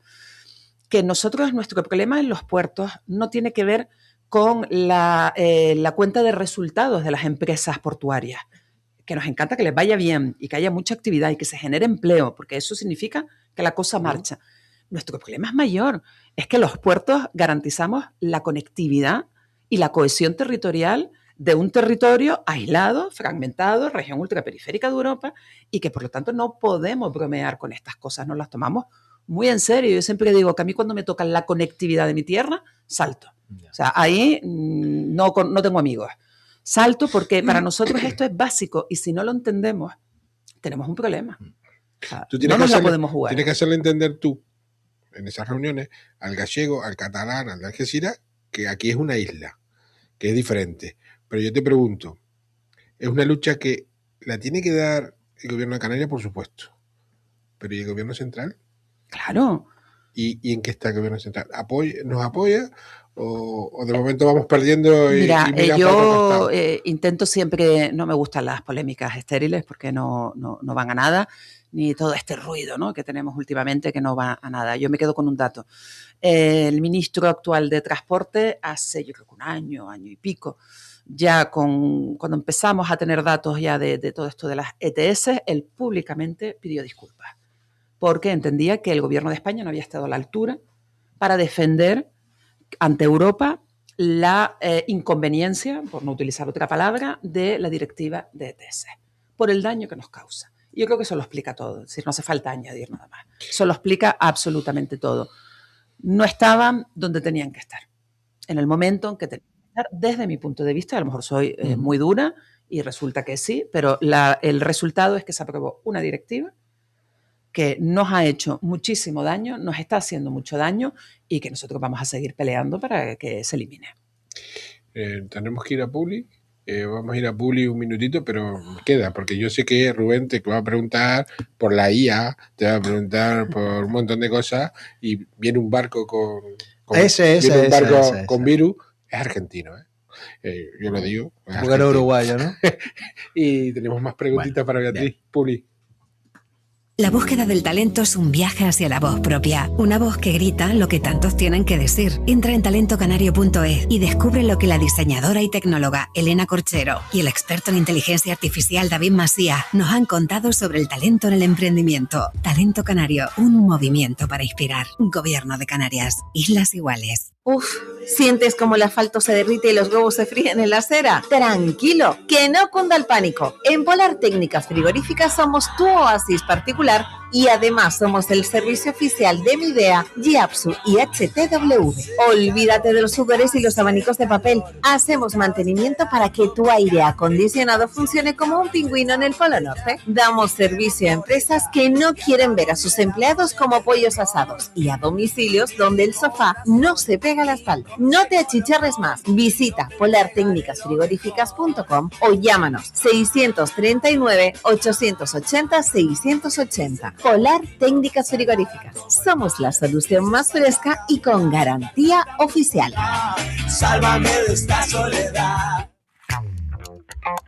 que nuestro problema en los puertos no tiene que ver con la cuenta de resultados de las empresas portuarias, que nos encanta que les vaya bien y que haya mucha actividad y que se genere empleo, porque eso significa que la cosa marcha. Nuestro problema es mayor, es que los puertos garantizamos la conectividad y la cohesión territorial de un territorio aislado, fragmentado, región ultraperiférica de Europa, y que por lo tanto no podemos bromear con estas cosas, nos las tomamos muy en serio. Yo siempre digo que a mí cuando me toca la conectividad de mi tierra, salto. O sea, ahí no tengo amigos. Salto porque para nosotros esto es básico y si no lo entendemos, tenemos un problema. O sea, no nos la podemos jugar. Tienes que hacerle entender tú, en esas reuniones, al gallego, al catalán, al de Algeciras, que aquí es una isla, que es diferente. Pero yo te pregunto, es una lucha que la tiene que dar el gobierno de Canarias, por supuesto. Pero ¿y el gobierno central? Claro. ¿Y en qué está el gobierno central? ¿Nos apoya? ¿O de momento vamos perdiendo? Mira, yo intento siempre, no me gustan las polémicas estériles porque no van a nada, ni todo este ruido, ¿no?, que tenemos últimamente que no va a nada. Yo me quedo con un dato. El ministro actual de Transporte hace, yo creo que un año y pico, ya cuando empezamos a tener datos ya de todo esto de las ETS, él públicamente pidió disculpas porque entendía que el gobierno de España no había estado a la altura para defender ante Europa la inconveniencia, por no utilizar otra palabra, de la directiva de ETS, por el daño que nos causa. Y yo creo que eso lo explica todo, es decir, no hace falta añadir nada más. Eso lo explica absolutamente todo. No estaban donde tenían que estar, en el momento en que tenían que estar, desde mi punto de vista. A lo mejor soy muy dura y resulta que sí, pero el resultado es que se aprobó una directiva que nos ha hecho muchísimo daño, nos está haciendo mucho daño y que nosotros vamos a seguir peleando para que se elimine. Tenemos que ir a Publi. Vamos a ir a Publi un minutito, pero queda, porque yo sé que Rubén te va a preguntar por la IA, te va a preguntar por un montón de cosas, y viene un barco con virus, es argentino, yo lo digo. Porque era uruguayo, ¿no? Y tenemos más preguntitas para Beatriz. Bien. Publi. La búsqueda del talento es un viaje hacia la voz propia, una voz que grita lo que tantos tienen que decir. Entra en talentocanario.es y descubre lo que la diseñadora y tecnóloga Elena Corchero y el experto en inteligencia artificial David Masía nos han contado sobre el talento en el emprendimiento. Talento Canario, un movimiento para inspirar. Gobierno de Canarias, Islas Iguales. Uf, ¿sientes como el asfalto se derrite y los huevos se fríen en la acera? Tranquilo, que no cunda el pánico. En Polar Técnicas Frigoríficas somos tu oasis particular y además somos el servicio oficial de Midea, Jiapsu y HTW. Olvídate de los sudores y los abanicos de papel. Hacemos mantenimiento para que tu aire acondicionado funcione como un pingüino en el Polo Norte. Damos servicio a empresas que no quieren ver a sus empleados como pollos asados y a domicilios donde el sofá no se pega a la espalda. No te achicharres más. Visita polartecnicasfrigoríficas.com o llámanos 639-880-680. Polar Técnicas Frigoríficas. Somos la solución más fresca y con garantía oficial. Sálvame de esta soledad.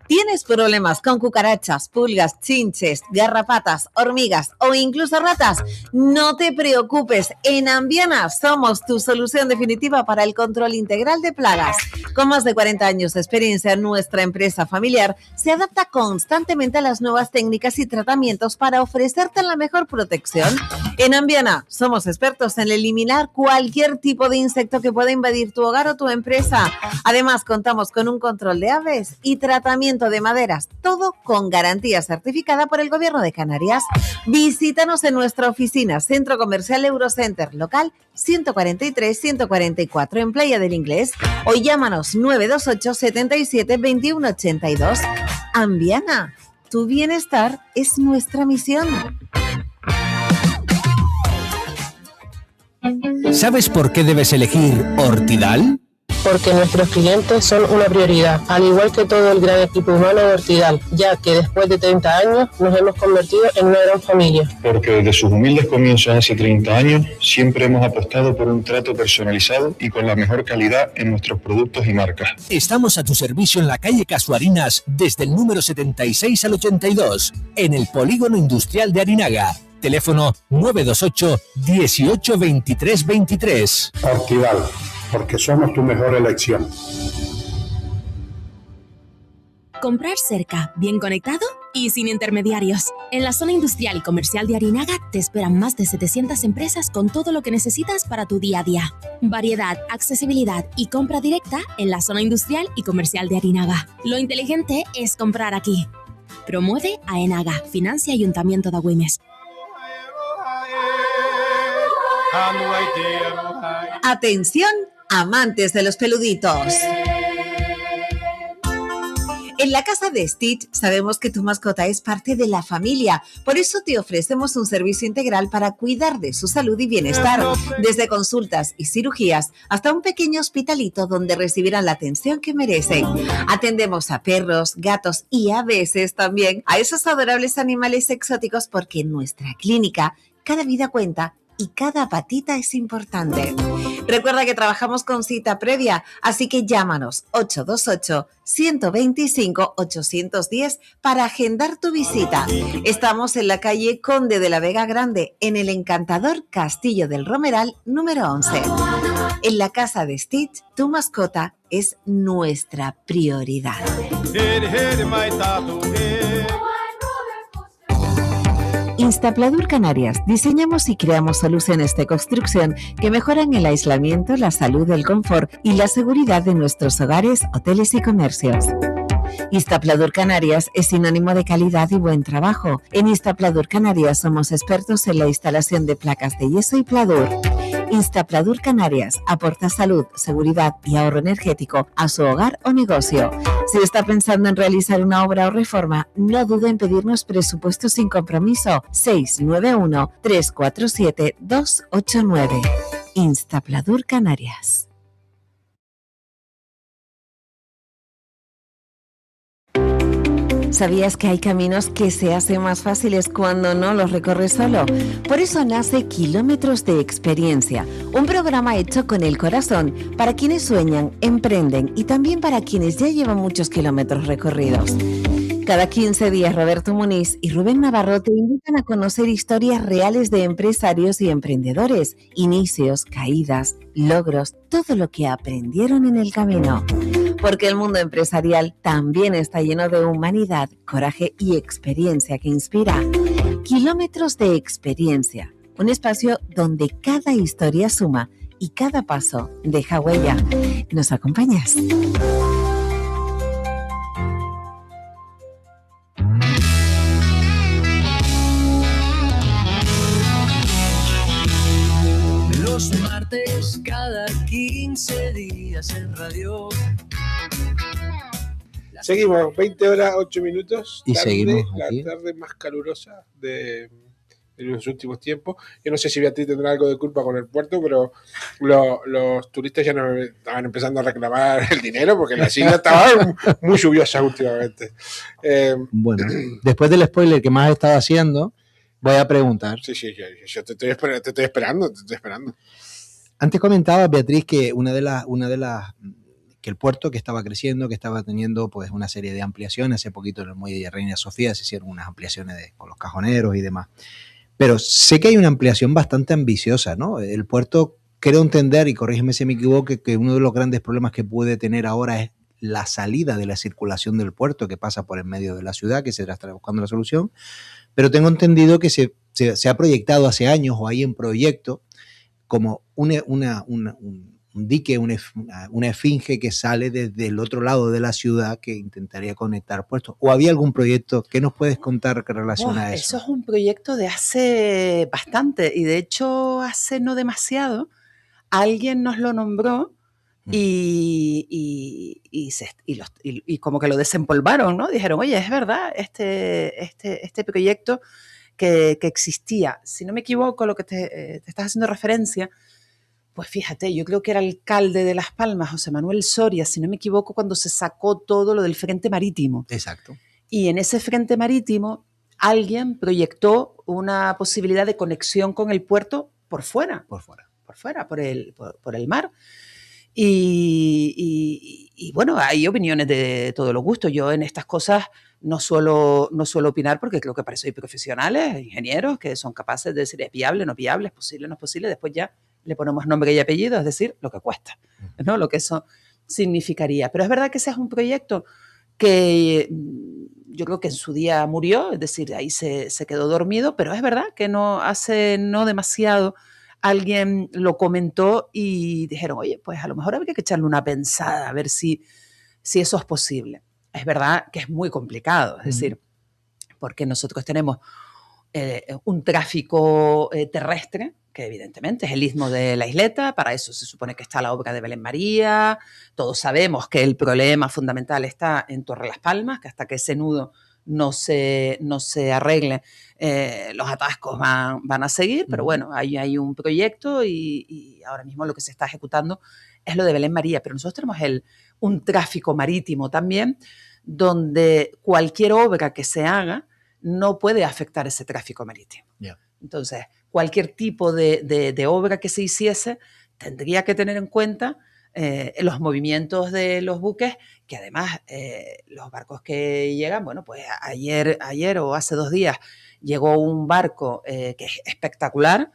¿Tienes problemas con cucarachas, pulgas, chinches, garrapatas, hormigas o incluso ratas? No te preocupes, en Ambiana somos tu solución definitiva para el control integral de plagas. Con más de 40 años de experiencia, nuestra empresa familiar se adapta constantemente a las nuevas técnicas y tratamientos para ofrecerte la mejor protección. En Ambiana somos expertos en eliminar cualquier tipo de insecto que pueda invadir tu hogar o tu empresa. Además, contamos con un control de aves y tratamiento de maderas, todo con garantía certificada por el Gobierno de Canarias. Visítanos en nuestra oficina, Centro Comercial Eurocenter, local 143-144 en Playa del Inglés, o llámanos 928 77 21 82. Ambiana, tu bienestar es nuestra misión. ¿Sabes por qué debes elegir Ortidal? porque nuestros clientes son una prioridad, al igual que todo el gran equipo humano de Ortidal, ya que después de 30 años nos hemos convertido en una gran familia. Porque desde sus humildes comienzos hace 30 años, siempre hemos apostado por un trato personalizado y con la mejor calidad en nuestros productos y marcas. Estamos a tu servicio en la calle Casuarinas, desde el número 76 al 82, en el Polígono Industrial de Arinaga. Teléfono 928 18 23 23. Ortidal, porque somos tu mejor elección. Comprar cerca, bien conectado y sin intermediarios. En la zona industrial y comercial de Arinaga te esperan más de 700 empresas con todo lo que necesitas para tu día a día. Variedad, accesibilidad y compra directa en la zona industrial y comercial de Arinaga. Lo inteligente es comprar aquí. Promueve AENAGA, financia Ayuntamiento de Agüimes. Atención, amantes de los peluditos. En la casa de Stitch sabemos que tu mascota es parte de la familia, por eso te ofrecemos un servicio integral para cuidar de su salud y bienestar, desde consultas y cirugías hasta un pequeño hospitalito donde recibirán la atención que merecen. Atendemos a perros, gatos y a veces también a esos adorables animales exóticos, porque en nuestra clínica cada vida cuenta y cada patita es importante. Recuerda que trabajamos con cita previa, así que llámanos 828-125-810 para agendar tu visita. Estamos en la calle Conde de la Vega Grande, en el encantador Castillo del Romeral número 11. En la casa de Stitch, tu mascota es nuestra prioridad. Instapladur Canarias. Diseñamos y creamos soluciones de construcción que mejoran el aislamiento, la salud, el confort y la seguridad de nuestros hogares, hoteles y comercios. Instapladur Canarias es sinónimo de calidad y buen trabajo. En Instapladur Canarias somos expertos en la instalación de placas de yeso y pladur. Instapladur Canarias aporta salud, seguridad y ahorro energético a su hogar o negocio. Si está pensando en realizar una obra o reforma, no dude en pedirnos presupuesto sin compromiso. 691-347-289. Instapladur Canarias. ¿Sabías que hay caminos que se hacen más fáciles cuando no los recorres solo? Por eso nace Kilómetros de Experiencia, un programa hecho con el corazón para quienes sueñan, emprenden y también para quienes ya llevan muchos kilómetros recorridos. Cada 15 días, Roberto Muniz y Rubén Navarro te invitan a conocer historias reales de empresarios y emprendedores, inicios, caídas, logros, todo lo que aprendieron en el camino. Porque el mundo empresarial también está lleno de humanidad, coraje y experiencia que inspira. Kilómetros de Experiencia, un espacio donde cada historia suma y cada paso deja huella. ¿Nos acompañas? Los martes cada 15 días en radio. Seguimos, 20 horas, 8 minutos. Y seguimos aquí. La tarde más calurosa de los últimos tiempos. Yo no sé si Beatriz tendrá algo de culpa con el puerto, pero los turistas ya no estaban empezando a reclamar el dinero porque la isla estaba muy lluviosa últimamente. Bueno, después del spoiler que me has estado haciendo, voy a preguntar. Sí, yo te estoy esperando. Antes comentaba, Beatriz, que una de las que el puerto que estaba creciendo, que estaba teniendo pues una serie de ampliaciones, hace poquito en el muelle de Reina Sofía se hicieron unas ampliaciones con los cajoneros y demás. Pero sé que hay una ampliación bastante ambiciosa, ¿no? El puerto, creo entender, y corrígeme si me equivoco, que uno de los grandes problemas que puede tener ahora es la salida de la circulación del puerto, que pasa por el medio de la ciudad, que se está buscando la solución. Pero tengo entendido que se ha proyectado hace años, o hay en proyecto, como un dique, una esfinge que sale desde el otro lado de la ciudad que intentaría conectar puertos. ¿O había algún proyecto? ¿Qué nos puedes contar que relaciona a eso? Eso es un proyecto de hace bastante, y de hecho hace no demasiado alguien nos lo nombró y como que lo desempolvaron, ¿no? Dijeron, oye, es verdad, este proyecto que existía. Si no me equivoco, lo que te estás haciendo referencia Pues fíjate, yo creo que era alcalde de Las Palmas, José Manuel Soria, si no me equivoco, cuando se sacó todo lo del frente marítimo. Exacto. Y en ese frente marítimo alguien proyectó una posibilidad de conexión con el puerto por fuera, por el mar. Y bueno, hay opiniones de todos los gustos. Yo en estas cosas no suelo opinar porque creo que para eso hay profesionales, ingenieros, que son capaces de decir es viable, no viable, es posible, no es posible. Después ya le ponemos nombre y apellido, es decir, lo que cuesta, ¿no? Lo que eso significaría. Pero es verdad que ese es un proyecto que yo creo que en su día murió, es decir, ahí se quedó dormido, pero es verdad que hace no demasiado alguien lo comentó y dijeron, oye, pues a lo mejor habría que echarle una pensada a ver si eso es posible. Es verdad que es muy complicado, es decir, porque nosotros tenemos un tráfico terrestre, que evidentemente es el istmo de la Isleta, para eso se supone que está la obra de Belén María, todos sabemos que el problema fundamental está en Torre Las Palmas, que hasta que ese nudo no se arregle, los atascos van a seguir, pero bueno, hay un proyecto y ahora mismo lo que se está ejecutando es lo de Belén María, pero nosotros tenemos un tráfico marítimo también, donde cualquier obra que se haga no puede afectar ese tráfico marítimo. Yeah. Entonces, cualquier tipo de obra que se hiciese tendría que tener en cuenta los movimientos de los buques, que además los barcos que llegan, bueno, pues ayer o hace 2 días llegó un barco que es espectacular,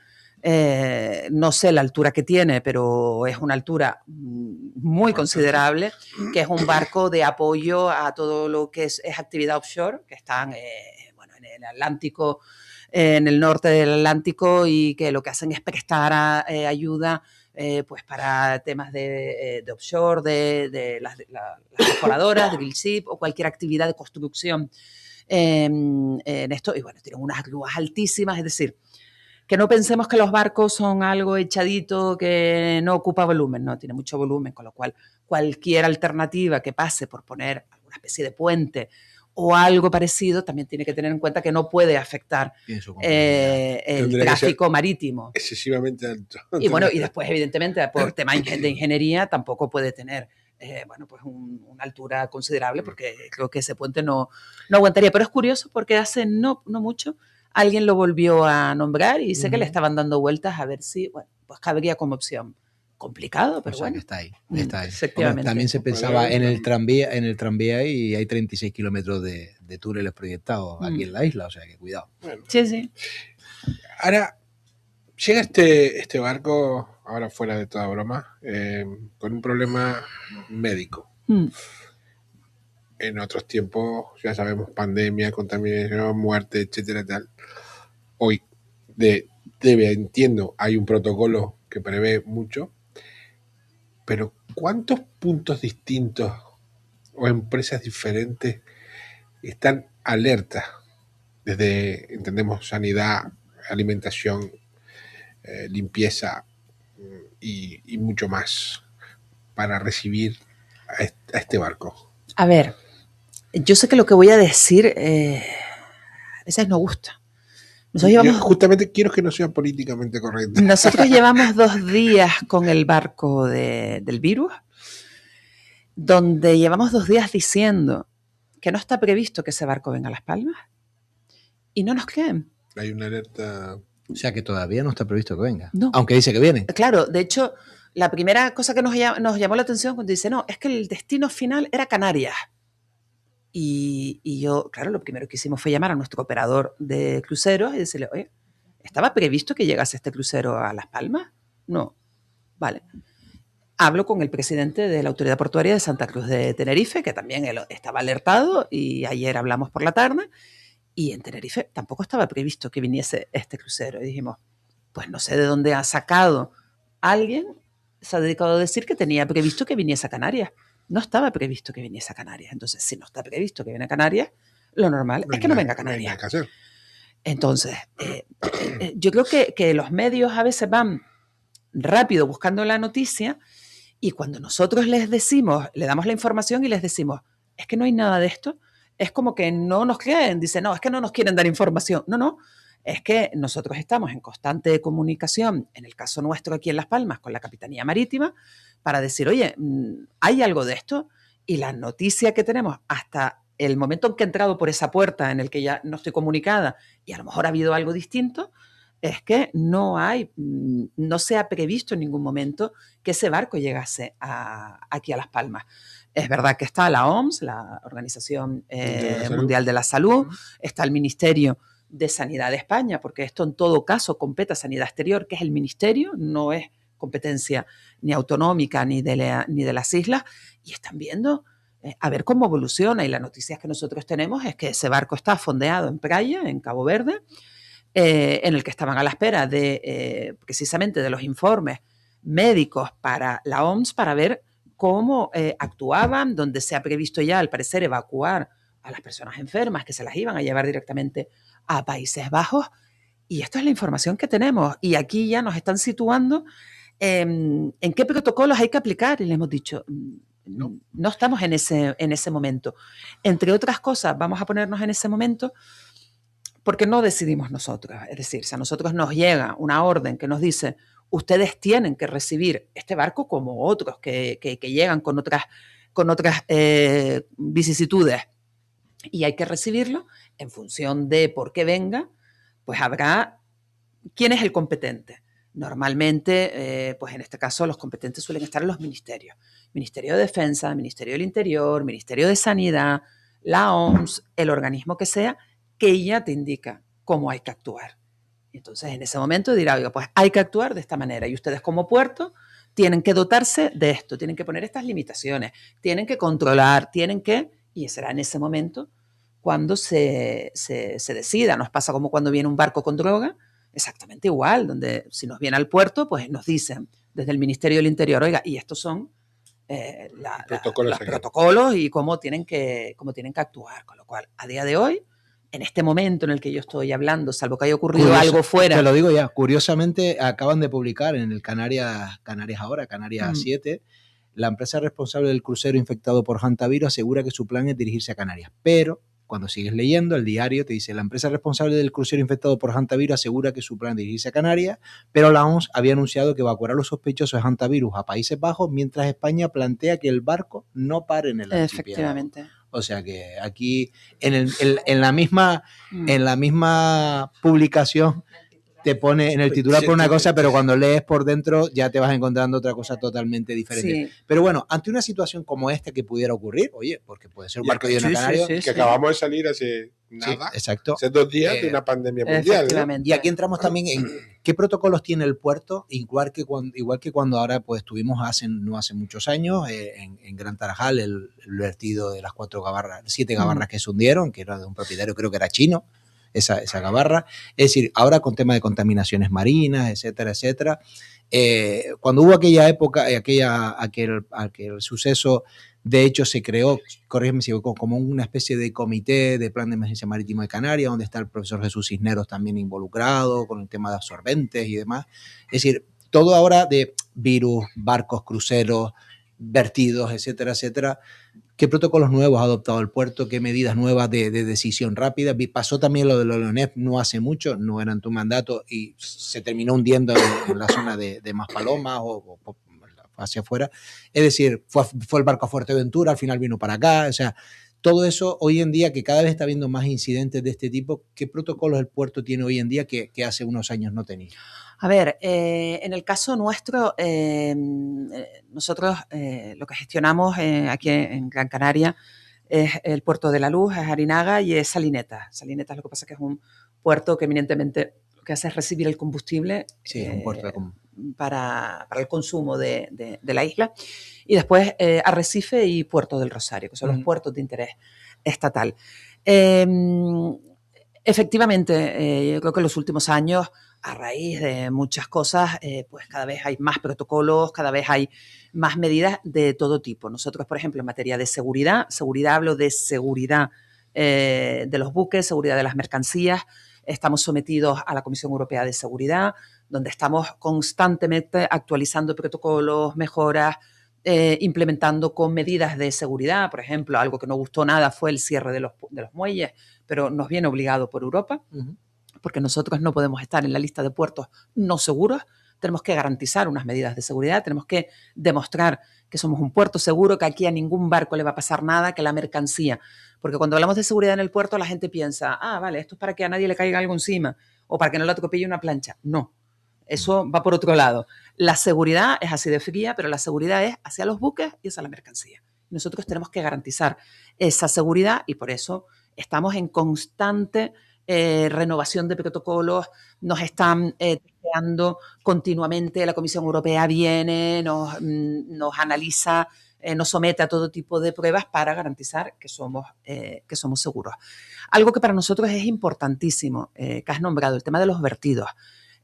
no sé la altura que tiene, pero es una altura muy considerable, que es un barco de apoyo a todo lo que es actividad offshore, que están en el Atlántico, en el norte del Atlántico, y que lo que hacen es prestar ayuda pues para temas de offshore, de las perforadoras, de drill ship o cualquier actividad de construcción en esto. Y bueno, tienen unas grúas altísimas, es decir, que no pensemos que los barcos son algo echadito que no ocupa volumen, no, tiene mucho volumen, con lo cual cualquier alternativa que pase por poner alguna especie de puente o algo parecido también tiene que tener en cuenta que no puede afectar el tráfico marítimo. Excesivamente alto. Y bueno, y después evidentemente por tema de ingeniería tampoco puede tener pues una altura considerable, porque creo que ese puente no aguantaría. Pero es curioso porque hace no mucho alguien lo volvió a nombrar y sé que le estaban dando vueltas a ver si, bueno, pues cabría como opción. Complicado, pero bueno. Que está ahí. Efectivamente. También se pensaba en el tranvía y hay 36 kilómetros de túneles proyectados aquí en la isla, o sea que cuidado. Bueno. Sí. Ahora, llega este barco, ahora fuera de toda broma, con un problema médico. En otros tiempos, ya sabemos, pandemia, contaminación, muerte, etcétera, tal. Hoy, entiendo, hay un protocolo que prevé mucho, pero ¿cuántos puntos distintos o empresas diferentes están alertas? Desde, entendemos, sanidad, alimentación, limpieza y mucho más para recibir a este barco. A ver, yo sé que lo que voy a decir a veces no gusta. Yo justamente quiero que no sea políticamente correcto. Nosotros llevamos 2 días con el barco del virus, donde llevamos 2 días diciendo que no está previsto que ese barco venga a Las Palmas y no nos creen. Hay una alerta. O sea que todavía no está previsto que venga. No. Aunque dice que viene. Claro, de hecho, la primera cosa que nos llamó la atención cuando dice, no, es que el destino final era Canarias. Y yo, claro, lo primero que hicimos fue llamar a nuestro operador de cruceros y decirle, oye, ¿estaba previsto que llegase este crucero a Las Palmas? No. Vale. Hablo con el presidente de la Autoridad Portuaria de Santa Cruz de Tenerife, que también él estaba alertado, y ayer hablamos por la tarde, y en Tenerife tampoco estaba previsto que viniese este crucero. Y dijimos, pues no sé de dónde ha sacado alguien, se ha dedicado a decir que tenía previsto que viniese a Canarias. No estaba previsto que viniese a Canarias. Entonces, si no está previsto que viene a Canarias, lo normal es que no venga a Canarias. Entonces, yo creo que los medios a veces van rápido buscando la noticia, y cuando nosotros les decimos, le damos la información y les decimos, es que no hay nada de esto, es como que no nos creen. Dicen, no, es que no nos quieren dar información. No. es que nosotros estamos en constante comunicación, en el caso nuestro aquí en Las Palmas, con la Capitanía Marítima, para decir, oye, ¿hay algo de esto? Y la noticia que tenemos hasta el momento en que he entrado por esa puerta en el que ya no estoy comunicada y a lo mejor ha habido algo distinto, es que no se ha previsto en ningún momento que ese barco llegase aquí a Las Palmas. Es verdad que está la OMS, la Organización Mundial de la Salud, está el Ministerio de Sanidad de España, porque esto en todo caso compete a Sanidad Exterior, que es el ministerio, no es competencia ni autonómica ni de las islas, y están viendo a ver cómo evoluciona. Y las noticias que nosotros tenemos es que ese barco está fondeado en Praia, en Cabo Verde, en el que estaban a la espera precisamente de los informes médicos para la OMS para ver cómo actuaban, donde se ha previsto ya, al parecer, evacuar a las personas enfermas que se las iban a llevar directamente a Países Bajos. Y esta es la información que tenemos. Y aquí ya nos están situando en qué protocolos hay que aplicar. Y le hemos dicho, no estamos en ese momento. Entre otras cosas, vamos a ponernos en ese momento porque no decidimos nosotros. Es decir, si a nosotros nos llega una orden que nos dice, ustedes tienen que recibir este barco como otros que llegan con otras vicisitudes y hay que recibirlo en función de por qué venga, pues habrá quién es el competente. Normalmente, pues en este caso los competentes suelen estar en los ministerios. Ministerio de Defensa, Ministerio del Interior, Ministerio de Sanidad, la OMS, el organismo que sea, que ya te indica cómo hay que actuar. Entonces, en ese momento dirá, oiga, pues hay que actuar de esta manera y ustedes como puerto tienen que dotarse de esto, tienen que poner estas limitaciones, tienen que controlar, y será en ese momento cuando se decida. Nos pasa como cuando viene un barco con droga, exactamente igual, donde si nos viene al puerto, pues nos dicen desde el Ministerio del Interior, oiga, y estos son los protocolos y cómo tienen que actuar. Con lo cual, a día de hoy, en este momento en el que yo estoy hablando, salvo que haya ocurrido algo fuera. Te lo digo ya, curiosamente acaban de publicar en el Canarias ahora, Canarias 7, la empresa responsable del crucero infectado por hantavirus asegura que su plan es dirigirse a Canarias, pero cuando sigues leyendo, el diario te dice, la empresa responsable del crucero infectado por hantavirus asegura que su plan es dirigirse a Canarias, pero la OMS había anunciado que evacuará a los sospechosos de hantavirus a Países Bajos, mientras España plantea que el barco no pare en el archipiélago. Efectivamente. O sea que aquí, en la misma publicación, te pone en el titular por una cosa, pero cuando lees por dentro ya te vas encontrando otra cosa totalmente diferente. Sí. Pero bueno, ante una situación como esta que pudiera ocurrir, oye, porque puede ser un barco lleno de canarios. Que acabamos de salir hace nada, hace 2 días de una pandemia mundial. ¿No? Y aquí entramos también en qué protocolos tiene el puerto, igual que cuando ahora pues tuvimos no hace muchos años en Gran Tarajal el vertido de las 7 gabarras que se hundieron, que era de un propietario, creo que era chino. Esa gabarra, es decir, ahora con tema de contaminaciones marinas, etcétera, etcétera. Cuando hubo aquella época, aquel suceso, de hecho se creó, corrígeme si equivoco, como una especie de comité de plan de emergencia marítimo de Canarias, donde está el profesor Jesús Cisneros también involucrado con el tema de absorbentes y demás. Es decir, todo ahora de virus, barcos, cruceros, vertidos, etcétera, etcétera. ¿Qué protocolos nuevos ha adoptado el puerto? ¿Qué medidas nuevas de decisión rápida? Pasó también lo de la ONEF no hace mucho, no era en tu mandato y se terminó hundiendo en la zona de Maspalomas o hacia afuera. Es decir, fue el barco a Fuerteventura, al final vino para acá. O sea, todo eso hoy en día que cada vez está habiendo más incidentes de este tipo, ¿qué protocolos el puerto tiene hoy en día que hace unos años no tenía? A ver, en el caso nuestro, nosotros lo que gestionamos aquí en Gran Canaria es el Puerto de la Luz, es Arinaga y es Salinetas. Salinetas lo que pasa es que es un puerto que eminentemente lo que hace es recibir el combustible un puerto para el consumo de la isla. Y después Arrecife y Puerto del Rosario, que son los puertos de interés estatal. Efectivamente, yo creo que en los últimos años, a raíz de muchas cosas, pues cada vez hay más protocolos, cada vez hay más medidas de todo tipo. Nosotros, por ejemplo, en materia de seguridad hablo de seguridad de los buques, seguridad de las mercancías, estamos sometidos a la Comisión Europea de Seguridad, donde estamos constantemente actualizando protocolos, mejoras, implementando con medidas de seguridad. Por ejemplo, algo que no gustó nada fue el cierre de los muelles, pero nos viene obligado por Europa. porque nosotros no podemos estar en la lista de puertos no seguros. Tenemos que garantizar unas medidas de seguridad, tenemos que demostrar que somos un puerto seguro, que aquí a ningún barco le va a pasar nada, que la mercancía. Porque cuando hablamos de seguridad en el puerto, la gente piensa, vale, esto es para que a nadie le caiga algo encima o para que no le atropelle una plancha. No, eso va por otro lado. La seguridad es así de fría, pero la seguridad es hacia los buques y hacia la mercancía. Nosotros tenemos que garantizar esa seguridad y por eso estamos en constante renovación de protocolos, nos están testeando continuamente, la Comisión Europea viene, nos analiza, nos somete a todo tipo de pruebas para garantizar que somos seguros. Algo que para nosotros es importantísimo, que has nombrado, el tema de los vertidos.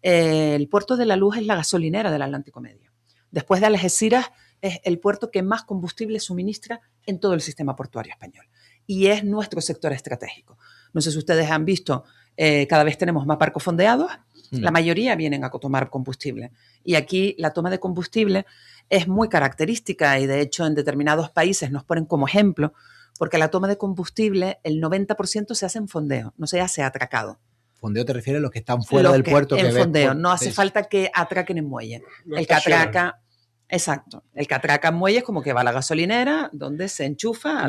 El puerto de La Luz es la gasolinera del Atlántico Medio. Después de Algeciras, es el puerto que más combustible suministra en todo el sistema portuario español. Y es nuestro sector estratégico. No sé si ustedes han visto, cada vez tenemos más barcos fondeados, la mayoría vienen a tomar combustible. Y aquí la toma de combustible es muy característica y de hecho en determinados países nos ponen como ejemplo, porque la toma de combustible, el 90% se hace en fondeo, no se hace atracado. ¿Fondeo te refieres a los que están fuera del puerto? En fondeo, no hace falta que atraquen en muelle. El que atraca... Exacto. El que atraca en muelle es como que va a la gasolinera, donde se enchufa.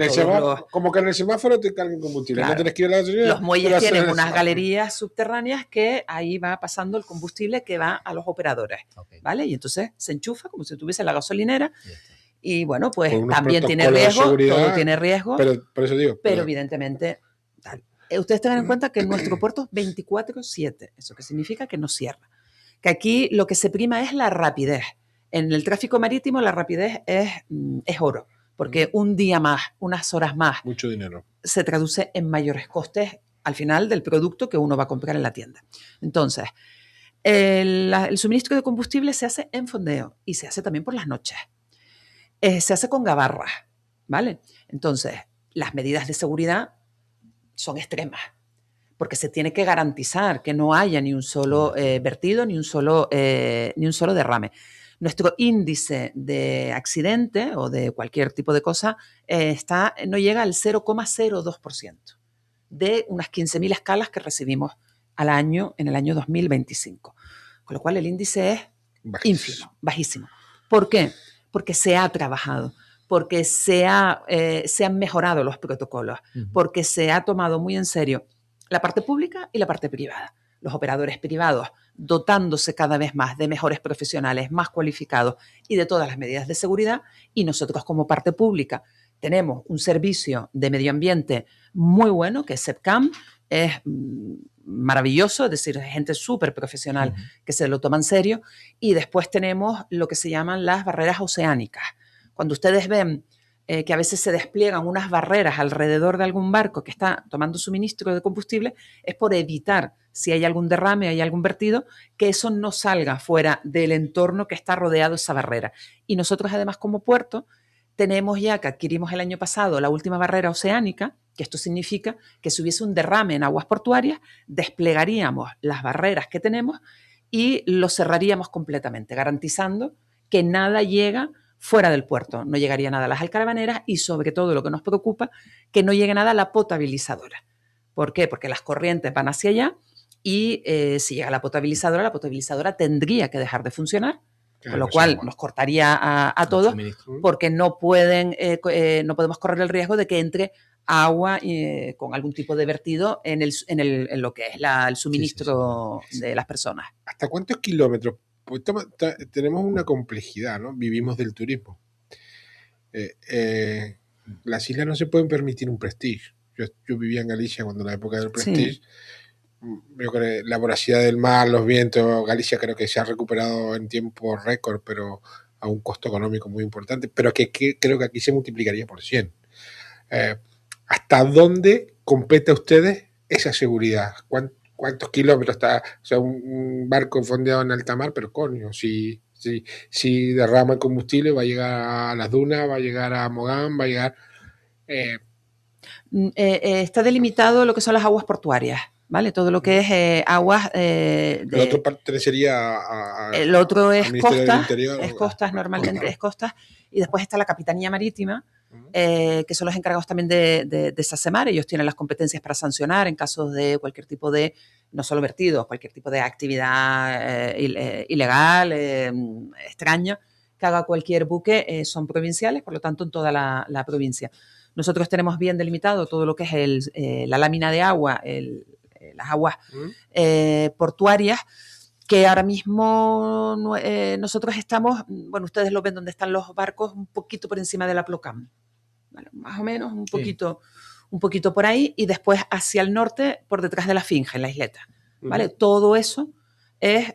Como que en el semáforo te carguen combustible. Claro. No tienes que ir a la gasolinera. Los muelles tienen unas galerías subterráneas que ahí va pasando el combustible que va a los operadores. Okay. ¿Vale? Y entonces se enchufa como si tuviese la gasolinera. Y bueno, pues también tiene riesgo, todo tiene riesgo. Pero por eso digo. Pero evidentemente, tal. Ustedes tengan en cuenta que nuestro puerto es 24/7. Eso que significa que no cierra. Que aquí lo que se prima es la rapidez. En el tráfico marítimo la rapidez es oro, porque un día más, unas horas más, mucho dinero, se traduce en mayores costes al final del producto que uno va a comprar en la tienda. Entonces, el suministro de combustible se hace en fondeo y se hace también por las noches. Se hace con gabarras, ¿vale? Entonces, las medidas de seguridad son extremas, porque se tiene que garantizar que no haya ni un solo vertido, ni un solo derrame. Nuestro índice de accidente o de cualquier tipo de cosa no llega al 0,02% de unas 15.000 escalas que recibimos al año en el año 2025. Con lo cual el índice es ínfimo, bajísimo. ¿Por qué? Porque se ha trabajado, porque se han mejorado los protocolos, porque se ha tomado muy en serio la parte pública y la parte privada. Los operadores privados dotándose cada vez más de mejores profesionales, más cualificados y de todas las medidas de seguridad. Y nosotros como parte pública tenemos un servicio de medio ambiente muy bueno, que es SEPCAM, es maravilloso, es decir, gente súper profesional que se lo toma en serio. Y después tenemos lo que se llaman las barreras oceánicas. Cuando ustedes ven que a veces se despliegan unas barreras alrededor de algún barco que está tomando suministro de combustible, es por evitar, si hay algún derrame, hay algún vertido, que eso no salga fuera del entorno que está rodeado esa barrera. Y nosotros además como puerto tenemos ya, que adquirimos el año pasado, la última barrera oceánica, que esto significa que si hubiese un derrame en aguas portuarias, desplegaríamos las barreras que tenemos y lo cerraríamos completamente, garantizando que nada llega fuera del puerto, no llegaría nada a las alcaravaneras y sobre todo lo que nos preocupa, que no llegue nada a la potabilizadora. ¿Por qué? Porque las corrientes van hacia allá y si llega la potabilizadora tendría que dejar de funcionar, con lo cual nos cortaría a todos porque no podemos correr el riesgo de que entre agua con algún tipo de vertido en lo que es el suministro de las personas. ¿Hasta cuántos kilómetros? Pues tenemos una complejidad, ¿no? Vivimos del turismo. Las islas no se pueden permitir un Prestige. Yo vivía en Galicia cuando en la época del Prestige. Yo creo que la voracidad del mar, los vientos, Galicia creo que se ha recuperado en tiempo récord, pero a un costo económico muy importante, pero que creo que aquí se multiplicaría por 100. ¿Hasta dónde compete a ustedes esa seguridad? ¿Cuántos kilómetros está? O sea, un barco fondeado en alta mar, pero coño, si derrama el combustible va a llegar a las dunas, va a llegar a Mogán, va a llegar... Está delimitado lo que son las aguas portuarias. ¿vale? Todo lo que es aguas... El otro pertenecería a el otro es costas, normalmente es costas, y después está la Capitanía Marítima, que son los encargados también de SACEMAR. Ellos tienen las competencias para sancionar en casos de cualquier tipo de, no solo vertidos, cualquier tipo de actividad ilegal, extraña, que haga cualquier buque. Son provinciales, por lo tanto, en toda la provincia. Nosotros tenemos bien delimitado todo lo que es la lámina de agua, las aguas portuarias, que ahora mismo nosotros estamos, bueno, ustedes lo ven donde están los barcos, un poquito por encima de la Plocam, ¿vale? Más o menos, un poquito por ahí, y después hacia el norte, por detrás de la Finja, en la isleta, ¿vale? Todo eso es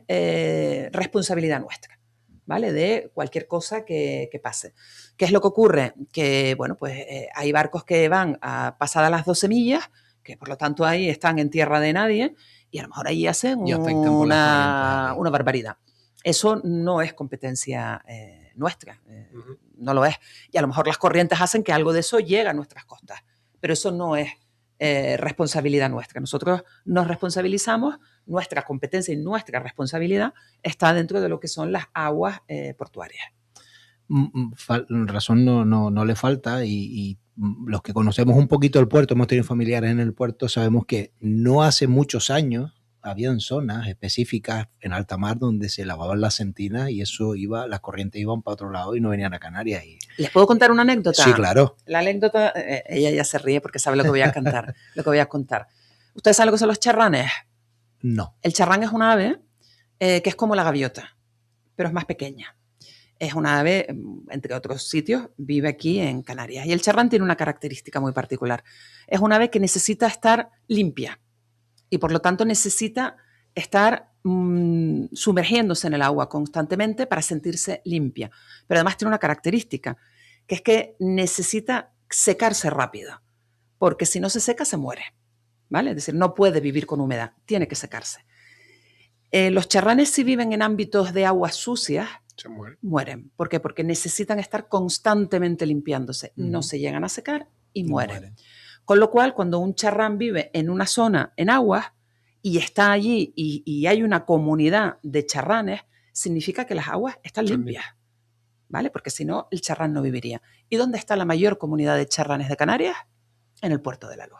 responsabilidad nuestra, ¿vale? De cualquier cosa que pase. ¿Qué es lo que ocurre? Que, bueno, pues hay barcos que van a pasadas las 12 millas, que por lo tanto ahí están en tierra de nadie, y a lo mejor ahí hacen una barbaridad. Eso no es competencia nuestra, no lo es. Y a lo mejor las corrientes hacen que algo de eso llegue a nuestras costas, pero eso no es responsabilidad nuestra. Nosotros nos responsabilizamos, nuestra competencia y nuestra responsabilidad está dentro de lo que son las aguas portuarias. Razón no le falta, y los que conocemos un poquito el puerto, hemos tenido familiares en el puerto, sabemos que no hace muchos años habían zonas específicas en alta mar donde se lavaban las sentinas y eso las corrientes iban para otro lado y no venían a Canarias. ¿Les puedo contar una anécdota? Sí, claro. La anécdota, ella ya se ríe porque sabe lo que voy a cantar, lo que voy a contar. ¿Ustedes saben lo que son los charranes? No. El charrán es una ave que es como la gaviota, pero es más pequeña. Es una ave, entre otros sitios, vive aquí en Canarias. Y el charrán tiene una característica muy particular. Es una ave que necesita estar limpia y por lo tanto necesita estar sumergiéndose en el agua constantemente para sentirse limpia. Pero además tiene una característica, que es que necesita secarse rápido, porque si no se seca se muere, ¿vale? Es decir, no puede vivir con humedad, tiene que secarse. Los charranes, si viven en ámbitos de aguas sucias, mueren. ¿Por qué? Porque necesitan estar constantemente limpiándose. No se llegan a secar y mueren. Con lo cual, cuando un charrán vive en una zona en aguas y está allí y hay una comunidad de charranes, significa que las aguas están limpias, ¿vale? Porque si no, el charrán no viviría. ¿Y dónde está la mayor comunidad de charranes de Canarias? En el Puerto de la Luz.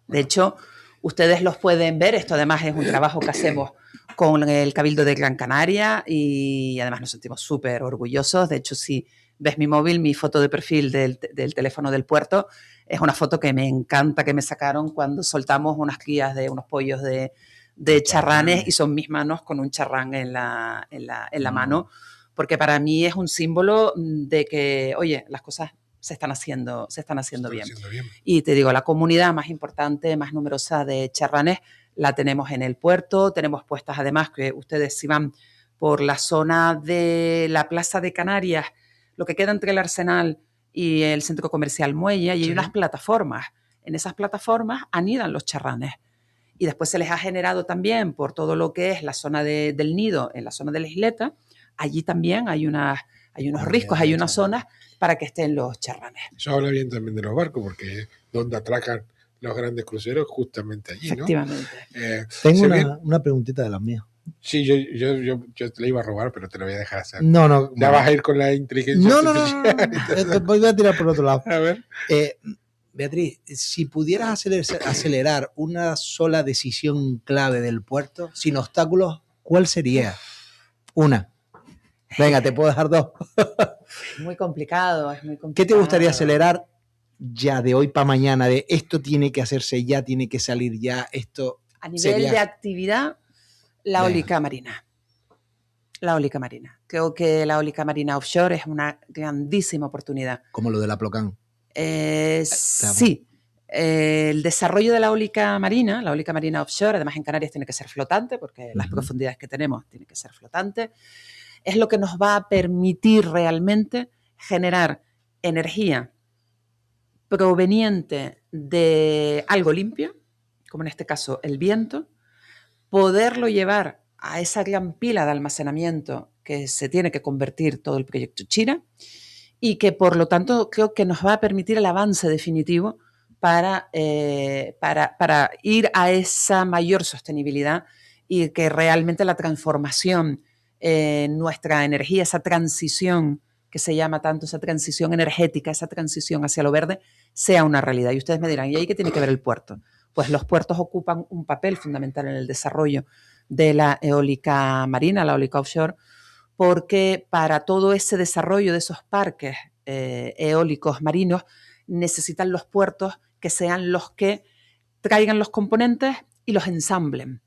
De hecho, ustedes los pueden ver. Esto además es un trabajo que hacemos con el Cabildo de Gran Canaria y además nos sentimos súper orgullosos. De hecho, si ves mi móvil, mi foto de perfil del teléfono del puerto es una foto que me encanta, que me sacaron cuando soltamos unas crías de unos pollos de charranes, y son mis manos con un charrán en la mano, porque para mí es un símbolo de que, oye, las cosas se están haciendo bien. Y te digo, la comunidad más importante, más numerosa de charranes la tenemos en el puerto. Tenemos puestas además, que ustedes si van por la zona de la Plaza de Canarias, lo que queda entre el Arsenal y el Centro Comercial Muelle, y hay unas plataformas. En esas plataformas anidan los charranes. Y después se les ha generado también por todo lo que es la zona del nido, en la zona de la isleta. Allí también hay unos riscos, hay unas zonas para que estén los charranes. Eso habla bien también de los barcos, porque donde atracan los grandes cruceros, justamente allí, efectivamente. ¿No? Tengo una preguntita de las mías. Sí, yo te la iba a robar, pero te la voy a dejar hacer. No. Ya vas a ir con la inteligencia artificial. No. Voy a tirar por otro lado. A ver. Beatriz, si pudieras acelerar una sola decisión clave del puerto, sin obstáculos, ¿cuál sería? Una. Venga, te puedo dejar dos. Es muy complicado. ¿Qué te gustaría acelerar ya de hoy para mañana? De esto tiene que hacerse ya, tiene que salir ya, esto. A nivel de actividad, la eólica marina. La eólica marina. Creo que la eólica marina offshore es una grandísima oportunidad. Como lo de la Plocán. Sí. El desarrollo de la eólica marina offshore, además en Canarias tiene que ser flotante, porque las profundidades que tenemos tienen que ser flotantes, es lo que nos va a permitir realmente generar energía proveniente de algo limpio, como en este caso el viento, poderlo llevar a esa gran pila de almacenamiento que se tiene que convertir todo el proyecto Chira, y que por lo tanto creo que nos va a permitir el avance definitivo para ir a esa mayor sostenibilidad y que realmente la transformación en nuestra energía, esa transición que se llama tanto, esa transición energética, esa transición hacia lo verde, sea una realidad. Y ustedes me dirán, ¿y ahí qué tiene que ver el puerto? Pues los puertos ocupan un papel fundamental en el desarrollo de la eólica marina, la eólica offshore, porque para todo ese desarrollo de esos parques eólicos marinos necesitan los puertos que sean los que traigan los componentes y los ensamblen,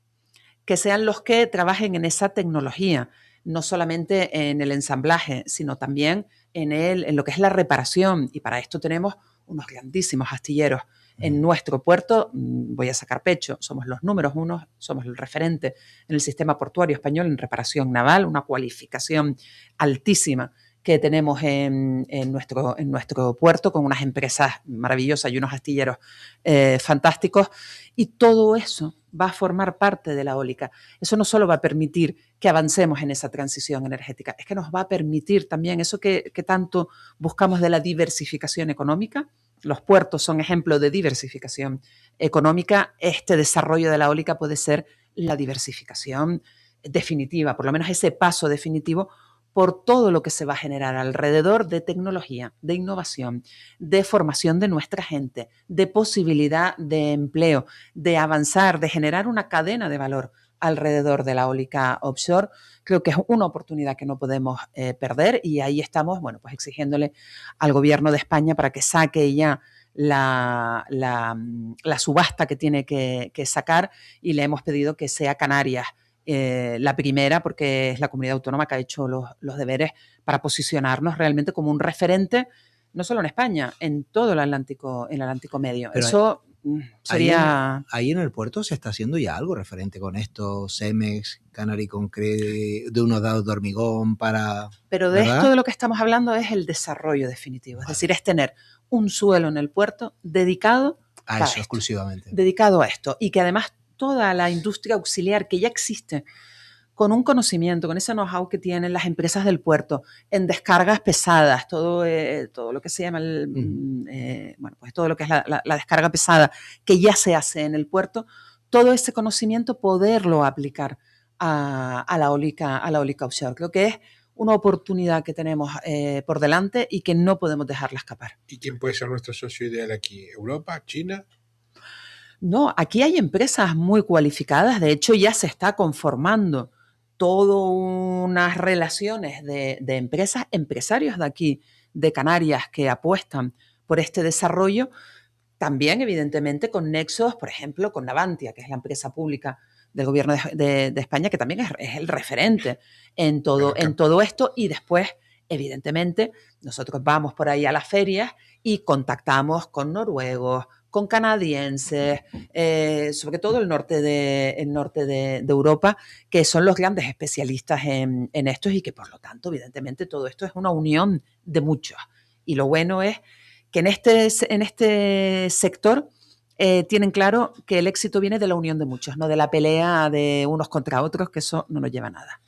que sean los que trabajen en esa tecnología, no solamente en el ensamblaje, sino también en lo que es la reparación. Y para esto tenemos unos grandísimos astilleros. En nuestro puerto, voy a sacar pecho, somos los números uno, somos el referente en el sistema portuario español en reparación naval, una cualificación altísima que tenemos en nuestro puerto con unas empresas maravillosas y unos astilleros fantásticos. Y todo eso va a formar parte de la eólica. Eso no solo va a permitir que avancemos en esa transición energética, es que nos va a permitir también eso que tanto buscamos de la diversificación económica. Los puertos son ejemplo de diversificación económica. Este desarrollo de la eólica puede ser la diversificación definitiva, por lo menos ese paso definitivo por todo lo que se va a generar alrededor de tecnología, de innovación, de formación de nuestra gente, de posibilidad de empleo, de avanzar, de generar una cadena de valor alrededor de la eólica offshore. Creo que es una oportunidad que no podemos perder y ahí estamos, bueno, pues exigiéndole al gobierno de España para que saque ya la subasta que tiene que sacar, y le hemos pedido que sea Canarias la primera, porque es la comunidad autónoma que ha hecho los deberes para posicionarnos realmente como un referente, no solo en España, en todo el Atlántico medio. Pero eso sería... Ahí en el puerto se está haciendo ya algo referente con esto, Cemex, Canary Concrete, de unos dados de hormigón para... Pero de ¿verdad? esto de lo que estamos hablando es el desarrollo definitivo, es decir, es tener un suelo en el puerto dedicado a eso exclusivamente. Dedicado a esto, y que además toda la industria auxiliar que ya existe, con un conocimiento, con ese know-how que tienen las empresas del puerto en descargas pesadas, todo lo que se llama bueno, pues todo lo que es la descarga pesada que ya se hace en el puerto, todo ese conocimiento poderlo aplicar a la eólica offshore. Creo que es una oportunidad que tenemos por delante y que no podemos dejarla escapar. ¿Y quién puede ser nuestro socio ideal aquí? ¿Europa? ¿China? No, aquí hay empresas muy cualificadas. De hecho, ya se está conformando todas unas relaciones de empresas, empresarios de aquí, de Canarias, que apuestan por este desarrollo. También, evidentemente, con nexos, por ejemplo, con Navantia, que es la empresa pública del gobierno de España, que también es el referente en todo esto. Y después, evidentemente, nosotros vamos por ahí a las ferias y contactamos con noruegos, con canadienses, sobre todo el norte de Europa, que son los grandes especialistas en estos, y que, por lo tanto, evidentemente, todo esto es una unión de muchos. Y lo bueno es que en este sector tienen claro que el éxito viene de la unión de muchos, no de la pelea de unos contra otros, que eso no nos lleva a nada.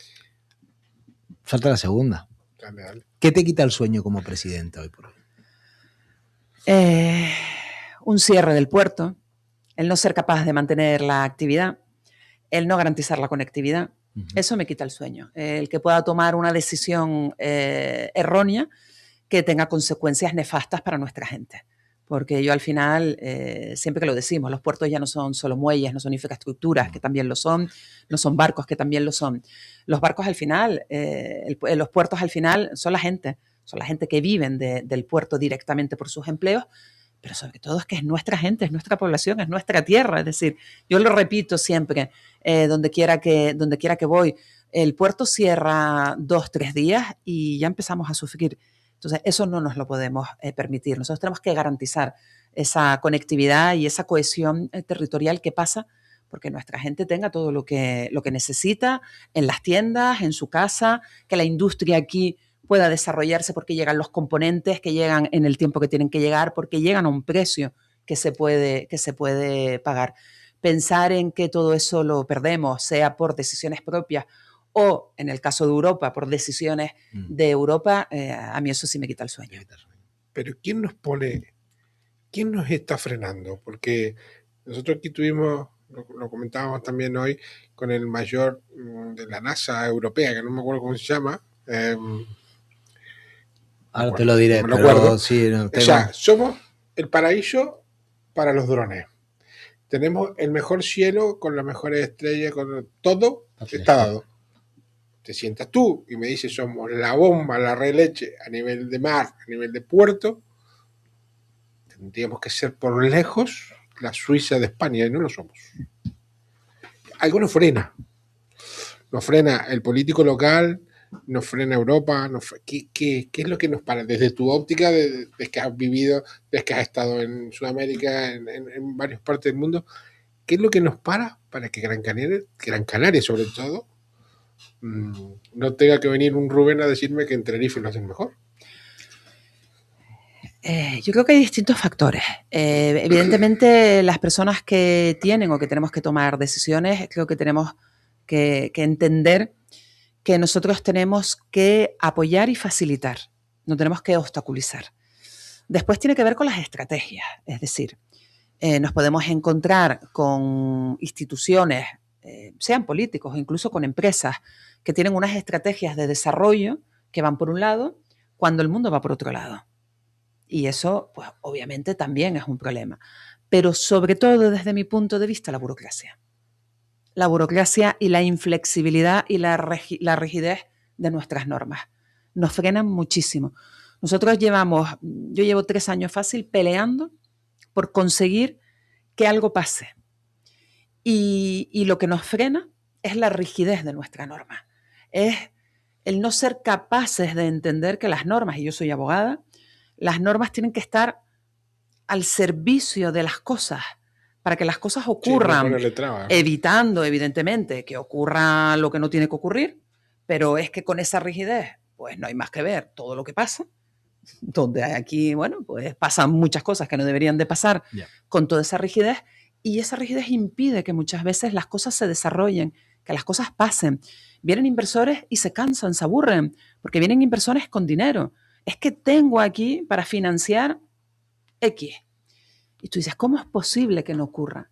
Falta la segunda. Dale. ¿Qué te quita el sueño como presidenta hoy por hoy? Un cierre del puerto, el no ser capaz de mantener la actividad, el no garantizar la conectividad. Eso me quita el sueño. El que pueda tomar una decisión errónea que tenga consecuencias nefastas para nuestra gente. Porque yo al final, siempre que lo decimos, los puertos ya no son solo muelles, no son infraestructuras, que también lo son, no son barcos, que también lo son. Los barcos al final, los puertos al final son la gente que viven del puerto directamente por sus empleos, pero sobre todo es que es nuestra gente, es nuestra población, es nuestra tierra. Es decir, yo lo repito siempre, donde quiera que voy, el puerto cierra 2-3 días y ya empezamos a sufrir. Entonces, eso no nos lo podemos permitir. Nosotros tenemos que garantizar esa conectividad y esa cohesión territorial que pasa porque nuestra gente tenga todo lo que necesita en las tiendas, en su casa, que la industria aquí pueda desarrollarse porque llegan los componentes, que llegan en el tiempo que tienen que llegar, porque llegan a un precio que se puede pagar. Pensar en que todo eso lo perdemos, sea por decisiones propias o, en el caso de Europa, por decisiones de Europa, a mí eso sí me quita el sueño. Pero ¿quién nos pone ¿quién nos está frenando? Porque nosotros aquí tuvimos, lo comentábamos también hoy, con el mayor de la NASA europea, que no me acuerdo cómo se llama. Ahora te lo diré, no me lo pero acuerdo. sí. No, o sea, somos el paraíso para los drones. Tenemos el mejor cielo con las mejores estrellas, con todo está dado. Te sientas tú y me dices, somos la bomba, la re leche a nivel de mar, a nivel de puerto. Tendríamos que ser por lejos la Suiza de España y no lo somos. Algo nos frena. Nos frena el político local, nos frena Europa. ¿Qué es lo que nos para? Desde tu óptica, desde que has vivido, desde que has estado en Sudamérica, en varias partes del mundo, ¿qué es lo que nos para que Gran Canaria sobre todo, no tenga que venir un Rubén a decirme que en Tenerife lo hacen mejor? Yo creo que hay distintos factores. Evidentemente, las personas que tienen o que tenemos que tomar decisiones, creo que tenemos que entender que nosotros tenemos que apoyar y facilitar, no tenemos que obstaculizar. Después tiene que ver con las estrategias, es decir, nos podemos encontrar con instituciones, sean políticos o incluso con empresas, que tienen unas estrategias de desarrollo que van por un lado cuando el mundo va por otro lado. Y eso, pues, obviamente también es un problema. Pero sobre todo, desde mi punto de vista, la burocracia. La burocracia y la inflexibilidad y la rigidez de nuestras normas. Nos frenan muchísimo. Yo llevo 3 años fácil peleando por conseguir que algo pase. Y lo que nos frena es la rigidez de nuestra norma. Es el no ser capaces de entender que las normas, y yo soy abogada, las normas tienen que estar al servicio de las cosas, para que las cosas ocurran, evitando, evidentemente, que ocurra lo que no tiene que ocurrir, pero es que con esa rigidez, pues no hay más que ver todo lo que pasa, donde aquí, bueno, pues pasan muchas cosas que no deberían de pasar con toda esa rigidez, y esa rigidez impide que muchas veces las cosas se desarrollen, que las cosas pasen. Vienen inversores y se cansan, se aburren, porque vienen inversores con dinero. Es que tengo aquí para financiar X. Y tú dices, ¿cómo es posible que no ocurra?